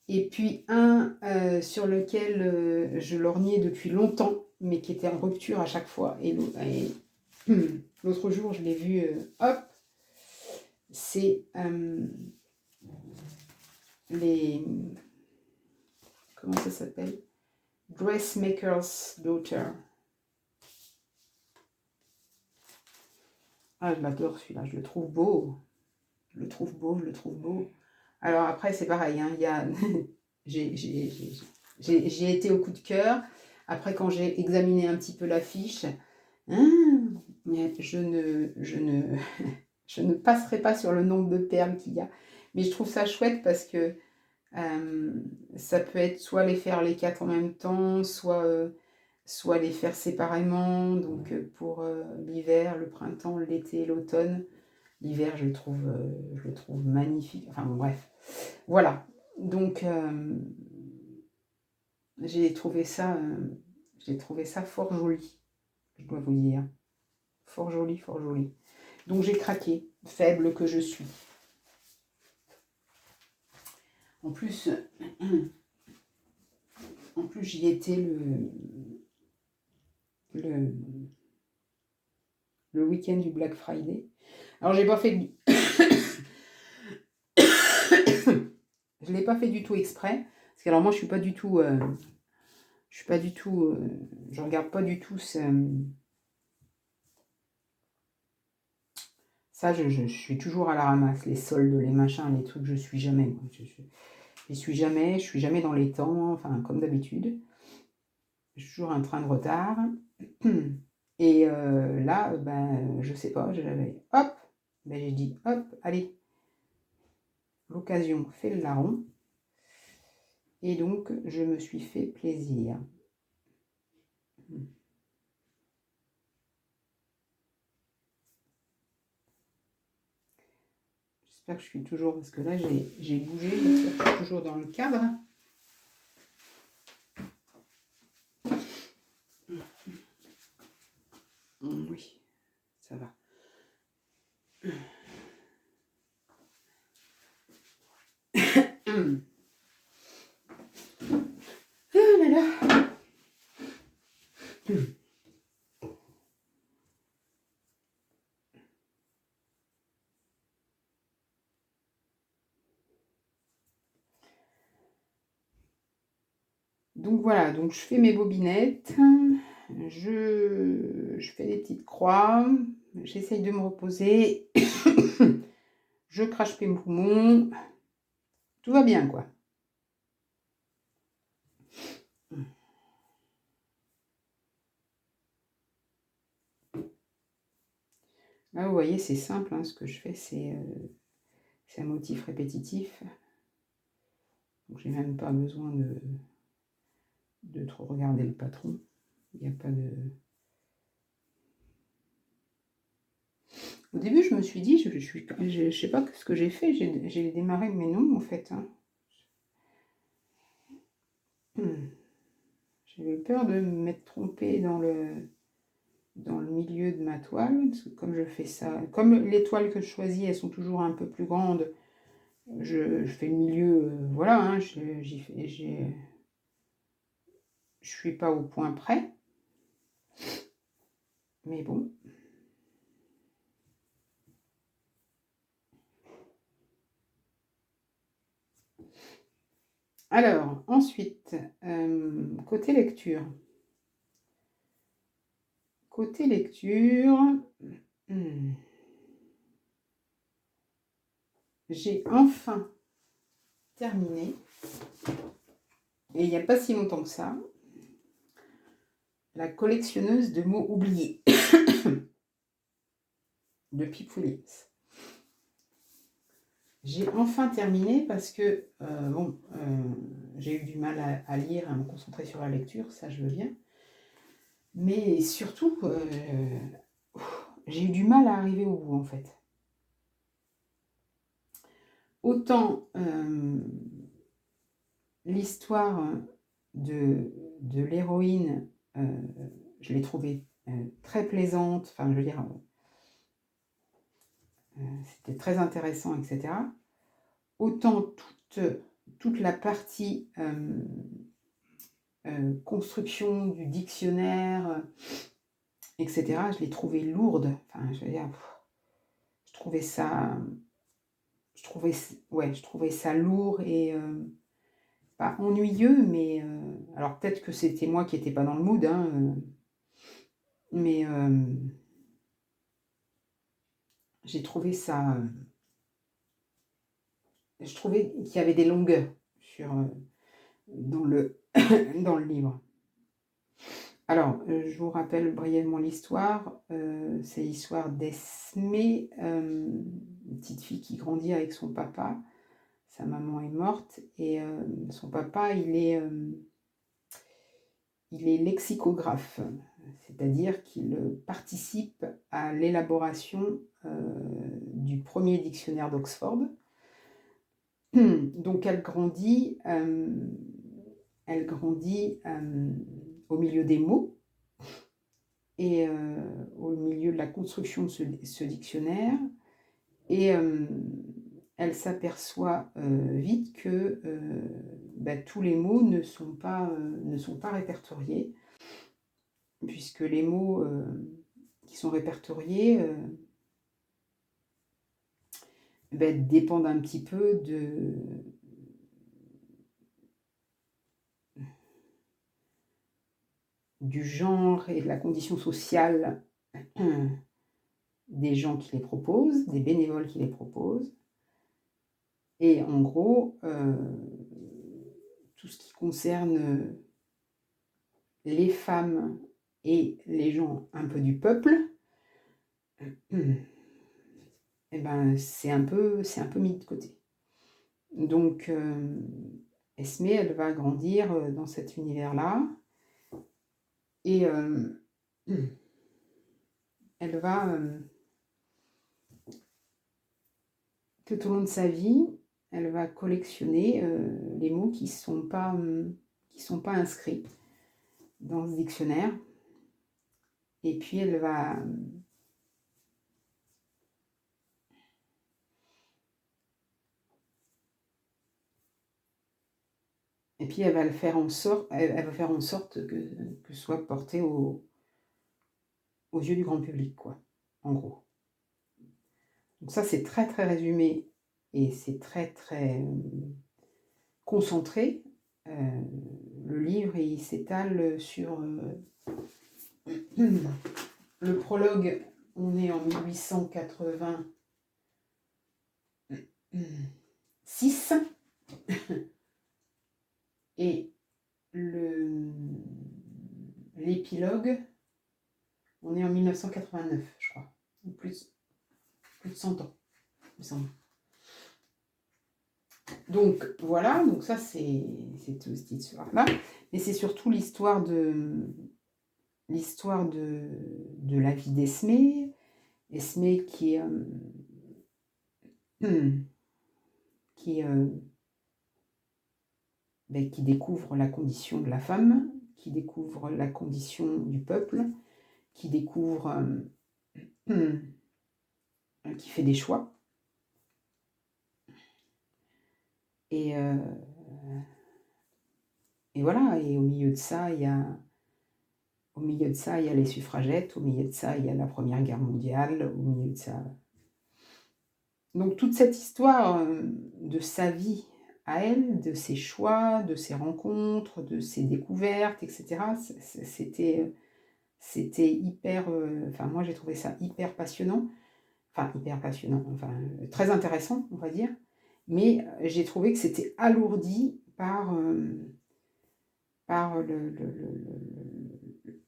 Et puis un sur lequel je lorgnais depuis longtemps, mais qui était en rupture à chaque fois. Et l'autre jour, je l'ai vu, hop, c'est les... Comment ça s'appelle? Dressmaker's Daughter. Ah, je l'adore celui-là, je le trouve beau. Je le trouve beau. Alors après, c'est pareil, hein, il y a... j'ai été au coup de cœur. Après, quand j'ai examiné un petit peu la fiche, je ne passerai pas sur le nombre de perles qu'il y a. Mais je trouve ça chouette parce que ça peut être soit les faire les 4 en même temps, soit les faire séparément. Donc pour l'hiver, le printemps, l'été, l'automne. L'hiver, je le trouve magnifique. Enfin bon, bref. Voilà. Donc j'ai trouvé ça fort joli, je dois vous dire. Fort joli, fort joli. Donc j'ai craqué, faible que je suis. En plus j'y étais le week-end du Black Friday. Alors j'ai pas fait je l'ai pas fait du tout exprès, parce que alors moi je suis pas du tout je regarde pas du tout ça, je suis toujours à la ramasse, les soldes, les machins, les trucs, je suis jamais, moi. Je suis jamais dans les temps, enfin comme d'habitude. J'ai toujours un train de retard. Et là, ben, je sais pas, j'avais hop, ben, j'ai dit hop, allez, l'occasion fait le larron. Et donc, je me suis fait plaisir. J'espère que je suis toujours, parce que là, j'ai bougé, j'espère que je suis toujours dans le cadre. Oui, ça va. Ah là là. Donc voilà, donc je fais mes bobinettes, je fais des petites croix, j'essaye de me reposer, je crache mes poumons, tout va bien quoi. Là vous voyez c'est simple, hein, ce que je fais c'est un motif répétitif, donc j'ai même pas besoin de trop regarder le patron, il n'y a pas de... Au début, je me suis dit, je sais pas ce que j'ai fait, j'ai démarré, mais non, en fait. Hein. J'avais peur de m'être trompée dans le milieu de ma toile, parce que comme je fais ça, comme les toiles que je choisis, elles sont toujours un peu plus grandes, je fais le milieu, voilà, hein, je suis pas au point près, mais bon. Alors, ensuite, côté lecture. Côté lecture, j'ai enfin terminé, et il n'y a pas si longtemps que ça, La collectionneuse de mots oubliés de Pip Williams. J'ai enfin terminé parce que, j'ai eu du mal à lire, à me concentrer sur la lecture, ça je veux bien. Mais surtout, j'ai eu du mal à arriver au bout en fait. Autant l'histoire de l'héroïne, je l'ai trouvée très plaisante, enfin je veux dire, c'était très intéressant, etc. Autant toute la partie construction du dictionnaire, etc., je l'ai trouvée lourde. Enfin, je veux dire, je trouvais ça lourd et pas ennuyeux, mais alors peut-être que c'était moi qui n'étais pas dans le mood, hein, mais j'ai trouvé ça... je trouvais qu'il y avait des longueurs dans le livre. Alors, je vous rappelle brièvement l'histoire. C'est l'histoire d'Esmé, une petite fille qui grandit avec son papa. Sa maman est morte et son papa, il est lexicographe, c'est-à-dire qu'il participe à l'élaboration du premier dictionnaire d'Oxford. Donc elle grandit au milieu des mots et au milieu de la construction de ce dictionnaire. Et elle s'aperçoit vite que tous les mots ne sont pas répertoriés, puisque les mots qui sont répertoriés dépendent un petit peu du genre et de la condition sociale des gens qui les proposent, des bénévoles qui les proposent. Et en gros, tout ce qui concerne les femmes et les gens un peu du peuple, c'est un peu mis de côté. Donc, Esmé, elle va grandir dans cet univers-là. Et elle va, tout au long de sa vie, elle va collectionner les mots qui sont pas inscrits dans ce dictionnaire. Et puis elle va elle va faire en sorte que ce soit porté aux yeux du grand public, quoi, en gros. Donc ça, c'est très très résumé et c'est très très concentré. le livre, il s'étale sur le prologue, on est en 1886 et l'épilogue, on est en 1989, je crois, plus de 100 ans, il me semble. Donc voilà, donc ça c'est toute cette histoire-là, mais c'est surtout l'histoire de la vie d'Esmé. Esmé qui découvre la condition de la femme, qui découvre la condition du peuple, qui découvre, qui fait des choix. Et voilà, et au milieu de ça, il y a les suffragettes, au milieu de ça, il y a la Première Guerre mondiale, au milieu de ça. Donc toute cette histoire de sa vie à elle, de ses choix, de ses rencontres, de ses découvertes, etc., c'était hyper... Enfin, moi, j'ai trouvé ça hyper passionnant. Enfin, très intéressant, on va dire. Mais j'ai trouvé que c'était alourdi par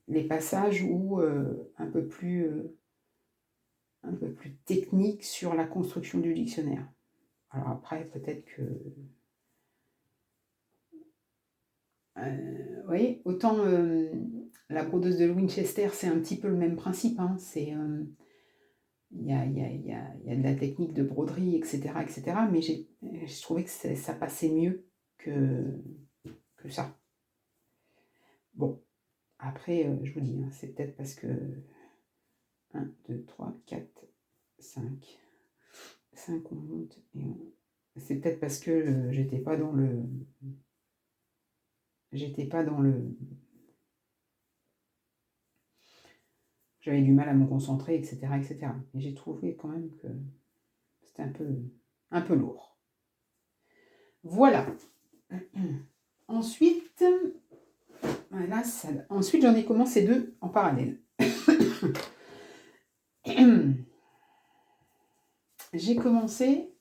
les passages où un peu plus technique sur la construction du dictionnaire. Alors après, peut-être que... oui, autant la brodeuse de Winchester, c'est un petit peu le même principe. Hein, c'est... Il y a de la technique de broderie, etc. Mais j'ai trouvé que ça passait mieux que ça. Bon, après, je vous dis, hein, c'est peut-être parce que 1, 2, 3, 4, 5, on monte et c'est peut-être parce que j'étais pas dans le... J'avais du mal à me concentrer, etc. Et j'ai trouvé quand même que c'était un peu lourd. Voilà. Ensuite, j'en ai commencé 2 en parallèle. J'ai commencé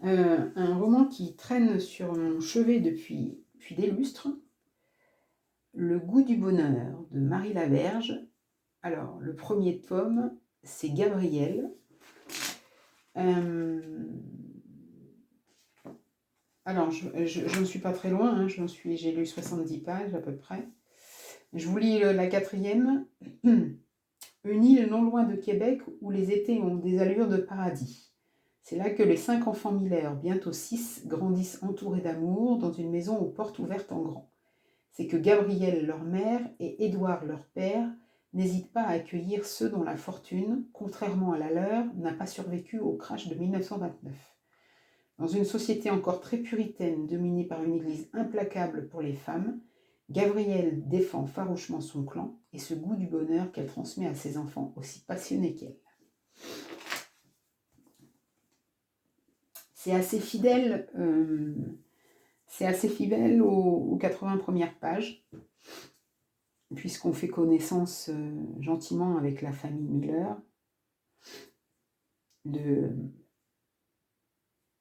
un roman qui traîne sur mon chevet depuis des lustres. Le goût du bonheur de Marie Laberge. Alors, le premier tome, c'est Gabriel. Alors, je ne suis pas très loin, hein, j'ai lu 70 pages à peu près. Je vous lis la 4e. Une île non loin de Québec où les étés ont des allures de paradis. C'est là que les 5 enfants Miller, bientôt 6, grandissent entourés d'amour dans une maison aux portes ouvertes en grand. C'est que Gabrielle, leur mère, et Édouard, leur père, n'hésitent pas à accueillir ceux dont la fortune, contrairement à la leur, n'a pas survécu au crash de 1929. Dans une société encore très puritaine, dominée par une église implacable pour les femmes, Gabrielle défend farouchement son clan et ce goût du bonheur qu'elle transmet à ses enfants aussi passionnés qu'elle. C'est assez fidèle aux 80 premières pages, puisqu'on fait connaissance gentiment avec la famille Miller.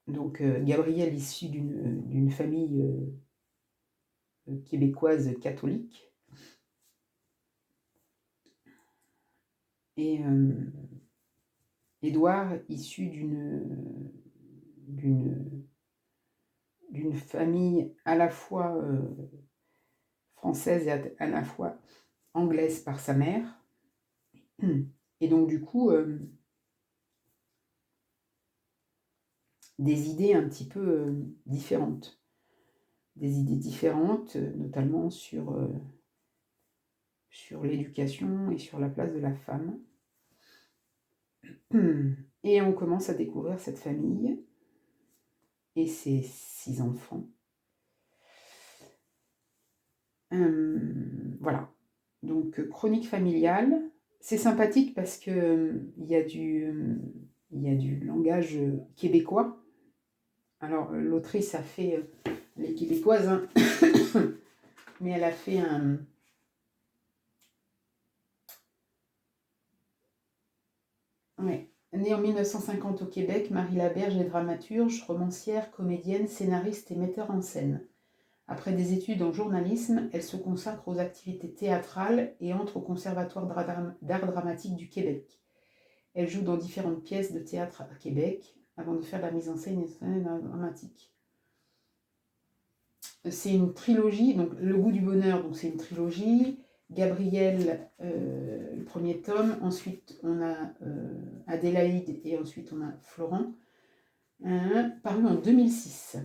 Donc Gabrielle, issue d'une famille québécoise catholique, et Édouard, issu d'une famille à la fois française et à la fois anglaise par sa mère. Et donc du coup, des idées un petit peu différentes. Des idées différentes, notamment sur l'éducation et sur la place de la femme. Et on commence à découvrir cette famille et ses 6 enfants. Voilà. Donc, chronique familiale. C'est sympathique parce que il y a du langage québécois Alors, l'autrice a fait, elle est québécoise, hein, mais elle a fait un... Ouais. Née en 1950 au Québec, Marie Laberge est dramaturge, romancière, comédienne, scénariste et metteur en scène. Après des études en journalisme, elle se consacre aux activités théâtrales et entre au Conservatoire d'art dramatique du Québec. Elle joue dans différentes pièces de théâtre à Québec avant de faire de la mise en scène et dramatique. C'est une trilogie, donc Le goût du bonheur, donc c'est une trilogie. Gabriel, le premier tome. Ensuite, on a Adélaïde et ensuite on a Florent. Paru en 2006.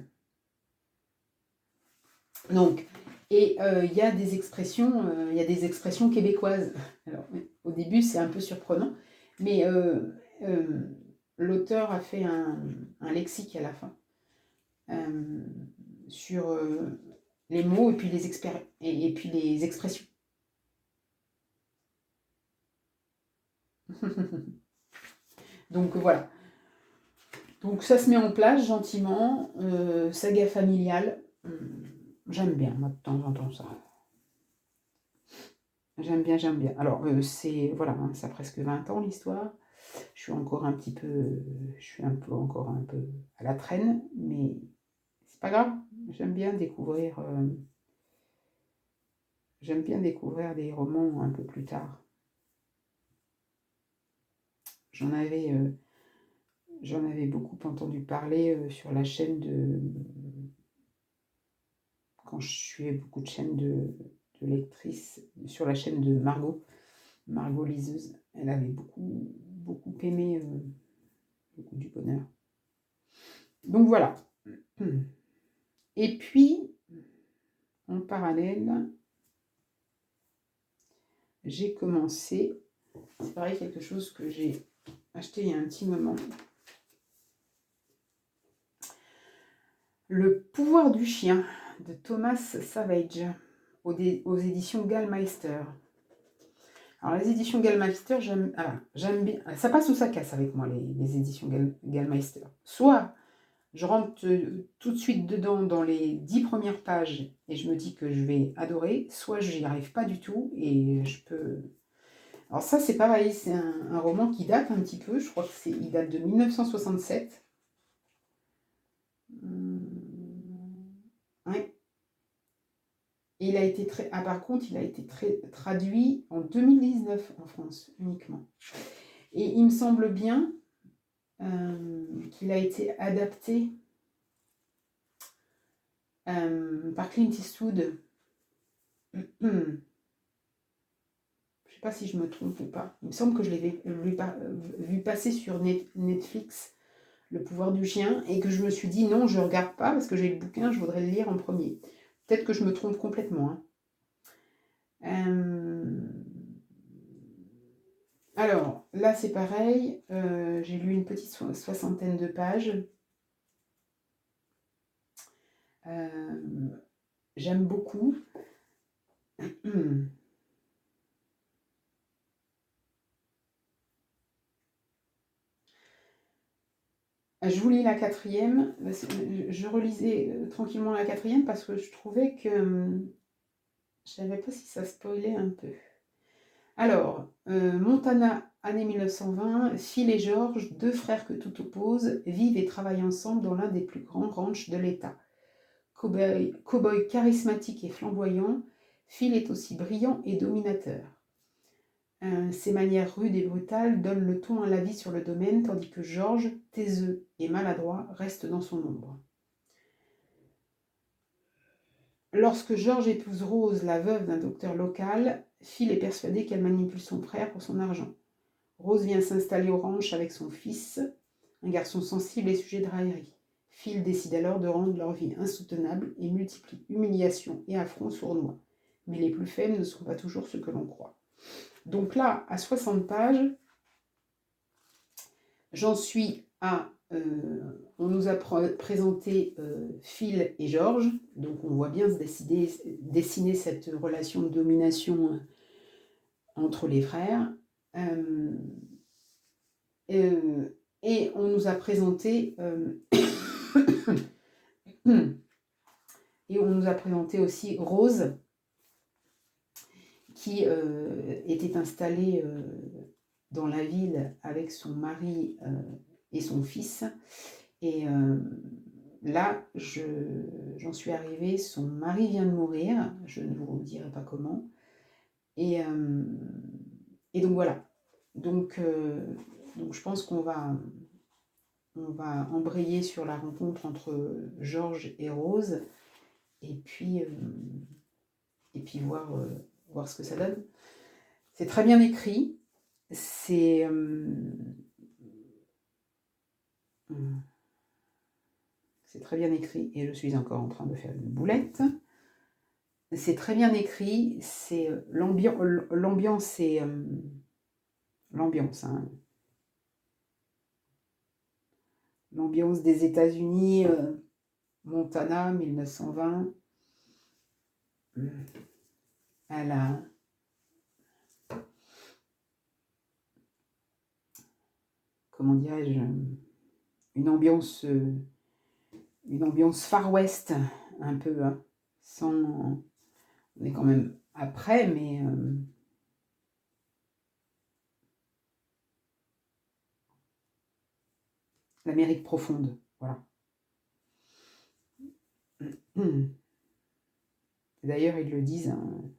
Donc, et il y a des expressions québécoises. Alors, au début, c'est un peu surprenant, mais l'auteur a fait un lexique à la fin sur les mots et puis et puis les expressions. Donc voilà. Donc ça se met en place gentiment, saga familiale. J'aime bien, moi, de temps en temps, ça. J'aime bien, j'aime bien. Alors, c'est, voilà, hein, ça a presque 20 ans, l'histoire. Je suis encore encore un peu à la traîne, mais c'est pas grave. J'aime bien découvrir des romans un peu plus tard. J'en avais beaucoup entendu parler sur la chaîne quand je suivais beaucoup de chaînes de lectrices, sur la chaîne de Margot Liseuse. Elle avait beaucoup aimé Le goût du bonheur. Donc voilà. Et puis, en parallèle, j'ai commencé, c'est pareil, quelque chose que j'ai acheté il y a un petit moment. Le pouvoir du chien de Thomas Savage aux éditions Gallmeister. Alors les éditions Gallmeister, j'aime bien. Ça passe ou ça casse avec moi, les éditions Gallmeister. Soit je rentre tout de suite dedans dans les 10 premières pages et je me dis que je vais adorer, soit je n'y arrive pas du tout et je peux... Alors ça c'est pareil, c'est un roman qui date un petit peu, je crois qu'il date de 1967. Ouais. Et il a été par contre, il a été traduit en 2019 en France uniquement. Et il me semble bien qu'il a été adapté par Clint Eastwood. Je ne sais pas si je me trompe ou pas. Il me semble que je l'ai vu passer sur Netflix, Le pouvoir du chien, et que je me suis dit non, je ne regarde pas parce que j'ai le bouquin, je voudrais le lire en premier. Peut-être que je me trompe complètement. Alors, là, c'est pareil. J'ai lu une petite soixantaine de pages. J'aime beaucoup. Je vous lis la quatrième. Je relisais tranquillement la quatrième parce que je trouvais que je ne savais pas si ça spoilait un peu. Alors, Montana, année 1920, Phil et George, deux frères que tout oppose, vivent et travaillent ensemble dans l'un des plus grands ranchs de l'État. Cow-boy charismatique et flamboyant, Phil est aussi brillant et dominateur. Ses manières rudes et brutales donnent le ton à la vie sur le domaine, tandis que George, taiseux et maladroit, reste dans son ombre. Lorsque George épouse Rose, la veuve d'un docteur local, Phil est persuadé qu'elle manipule son frère pour son argent. Rose vient s'installer au ranch avec son fils, un garçon sensible et sujet de raillerie. Phil décide alors de rendre leur vie insoutenable et multiplie humiliations et affronts sournois. Mais les plus faibles ne sont pas toujours ce que l'on croit. Donc là, à 60 pages, j'en suis à... on nous a présenté Phil et George, donc on voit bien se dessiner cette relation de domination entre les frères. Et on nous a présenté Et on nous a présenté aussi Rose, qui était installée dans la ville avec son mari et son fils. Et là, j'en suis arrivée, son mari vient de mourir, je ne vous dirai pas comment. Et donc voilà. Donc je pense qu'on va embrayer sur la rencontre entre Georges et Rose, et puis voir ce que ça donne. C'est très bien écrit. C'est très bien écrit, et je suis encore en train de faire une boulette. C'est très bien écrit, c'est l'ambiance est l'ambiance, hein. L'ambiance des États-Unis, Montana, 1920. Elle a comment dirais-je, une ambiance Far West un peu, hein, sans, on est quand même après, mais l'Amérique profonde, voilà. D'ailleurs, ils le disent, hein,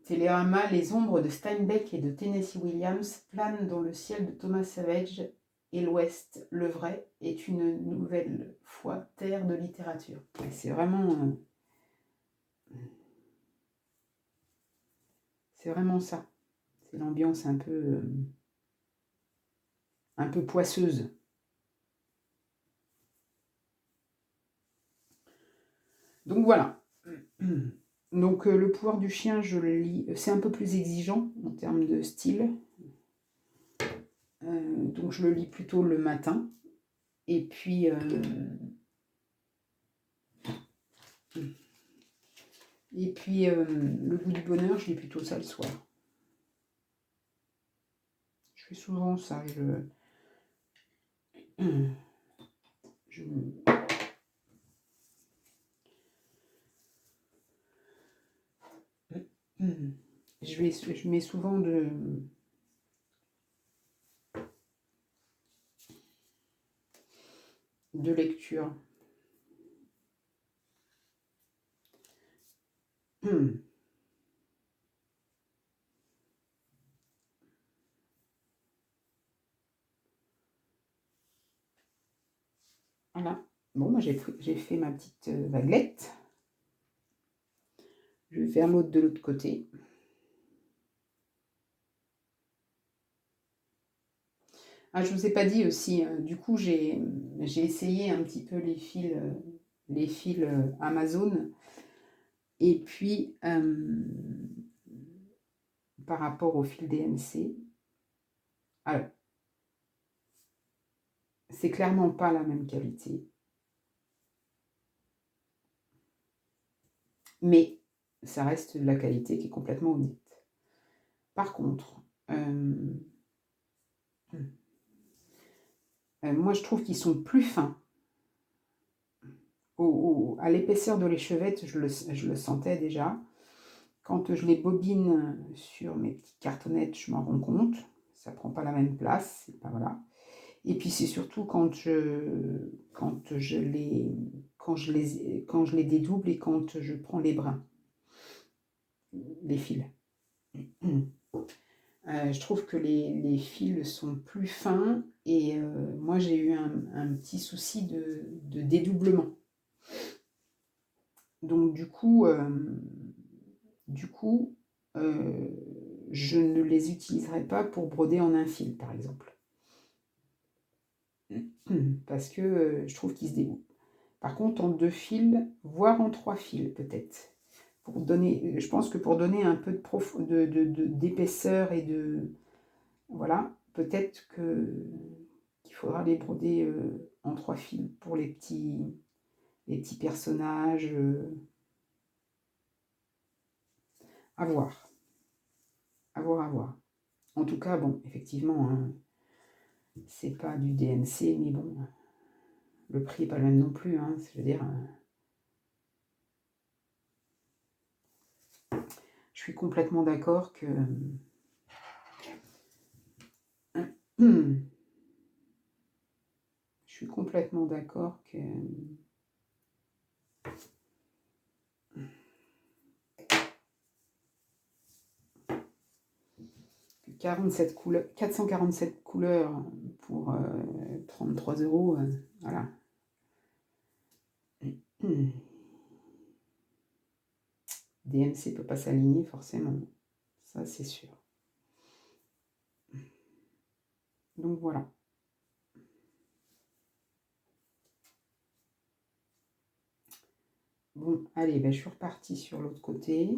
Télérama, les ombres de Steinbeck et de Tennessee Williams planent dans le ciel de Thomas Savage et l'Ouest. Le vrai est une nouvelle fois terre de littérature. Et c'est vraiment ça. C'est l'ambiance un peu poisseuse. Donc voilà. Donc le pouvoir du chien, je le lis, c'est un peu plus exigeant en termes de style. Donc je le lis plutôt le matin. Et puis le goût du bonheur, je lis plutôt ça le soir. Je fais souvent ça. Je mets souvent de lecture. Voilà. Bon, moi j'ai fait ma petite vaguelette. Je vais faire l'autre de l'autre côté. Ah, je ne vous ai pas dit aussi, du coup j'ai essayé un petit peu les fils Amazon. Et puis par rapport au fil DMC, alors c'est clairement pas la même qualité. Mais ça reste de la qualité qui est complètement honnête. Par contre, moi je trouve qu'ils sont plus fins. À l'épaisseur de l'échevette, je le sentais déjà. Quand je les bobine sur mes petites cartonnettes, je m'en rends compte. Ça prend pas la même place. C'est pas, voilà. Et puis c'est surtout quand je les dédouble et quand je prends les brins, les fils. Je trouve que les fils sont plus fins et moi j'ai eu un petit souci de dédoublement. Donc du coup, je ne les utiliserai pas pour broder en un fil, par exemple. Parce que je trouve qu'ils se déboulent. Par contre, en 2 fils, voire en 3 fils peut-être. Je pense que pour donner un peu d'épaisseur et de... Voilà, peut-être qu'il faudra les broder en 3 fils pour les petits personnages. À voir. À voir, à voir. En tout cas, bon, effectivement, hein, c'est pas du DMC, mais bon, le prix n'est pas le même non plus. Hein, je veux dire, je suis complètement d'accord que... Je suis complètement d'accord que... 47 couleurs, 447 couleurs pour 33 €, voilà. DMC peut pas s'aligner forcément, ça c'est sûr. Donc voilà. Bon, allez, ben, je suis repartie sur l'autre côté.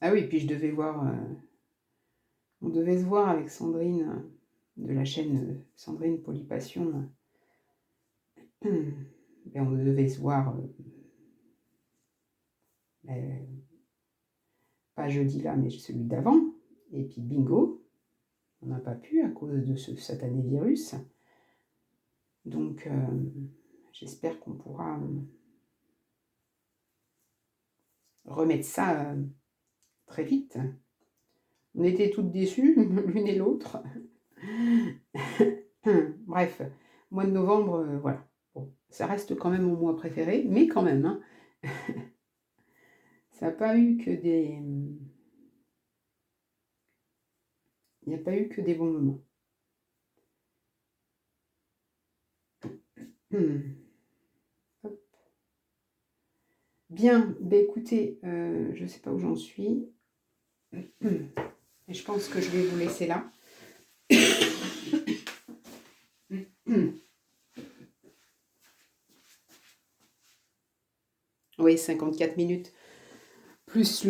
Ah oui, puis je devais voir... on devait se voir avec Sandrine de la chaîne Sandrine Polypassion. Ben, on devait se voir... ben, pas jeudi là, mais celui d'avant. Et puis bingo, on n'a pas pu à cause de ce satané virus. Donc, j'espère qu'on pourra remettre ça très vite. On était toutes déçues, l'une et l'autre. Bref, mois de novembre, voilà. Bon, ça reste quand même mon mois préféré, mais quand même, hein. Ça n'a pas eu que des... Il n'y a pas eu que des bons moments. Hop. Bien, ben écoutez, je ne sais pas où j'en suis. Et je pense que je vais vous laisser là. Oui, 54 minutes. Plus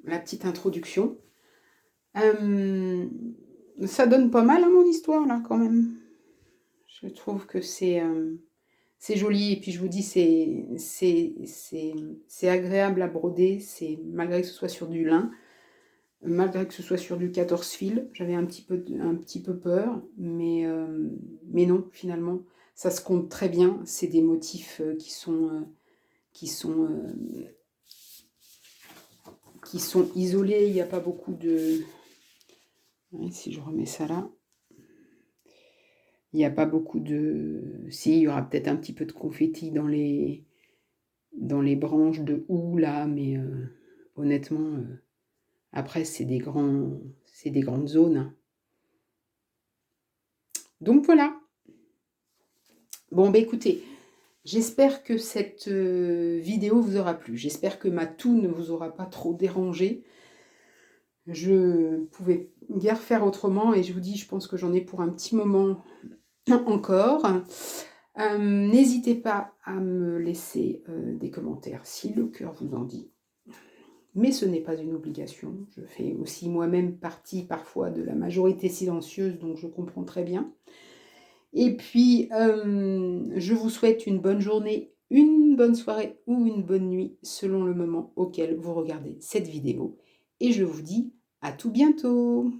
la petite introduction. Ça donne pas mal à mon histoire, là, quand même. Je trouve que c'est joli. Et puis, je vous dis, c'est agréable à broder. Malgré que ce soit sur du lin, malgré que ce soit sur du 14 fils. J'avais un petit peu peur. Mais non, finalement, ça se compte très bien. C'est des motifs qui sont isolés. Il n'y a pas beaucoup de... Ouais, si je remets ça là, il n'y a pas beaucoup de... Si, il y aura peut-être un petit peu de confetti dans les branches de houx là, mais honnêtement, après c'est des grandes zones. Hein. Donc voilà. Bon, bah écoutez, j'espère que cette vidéo vous aura plu. J'espère que ma toux ne vous aura pas trop dérangé. Je pouvais guère faire autrement et je vous dis, je pense que j'en ai pour un petit moment encore. N'hésitez pas à me laisser des commentaires si le cœur vous en dit. Mais ce n'est pas une obligation. Je fais aussi moi-même partie parfois de la majorité silencieuse, donc je comprends très bien. Et puis, je vous souhaite une bonne journée, une bonne soirée ou une bonne nuit selon le moment auquel vous regardez cette vidéo. Et je vous dis à tout bientôt.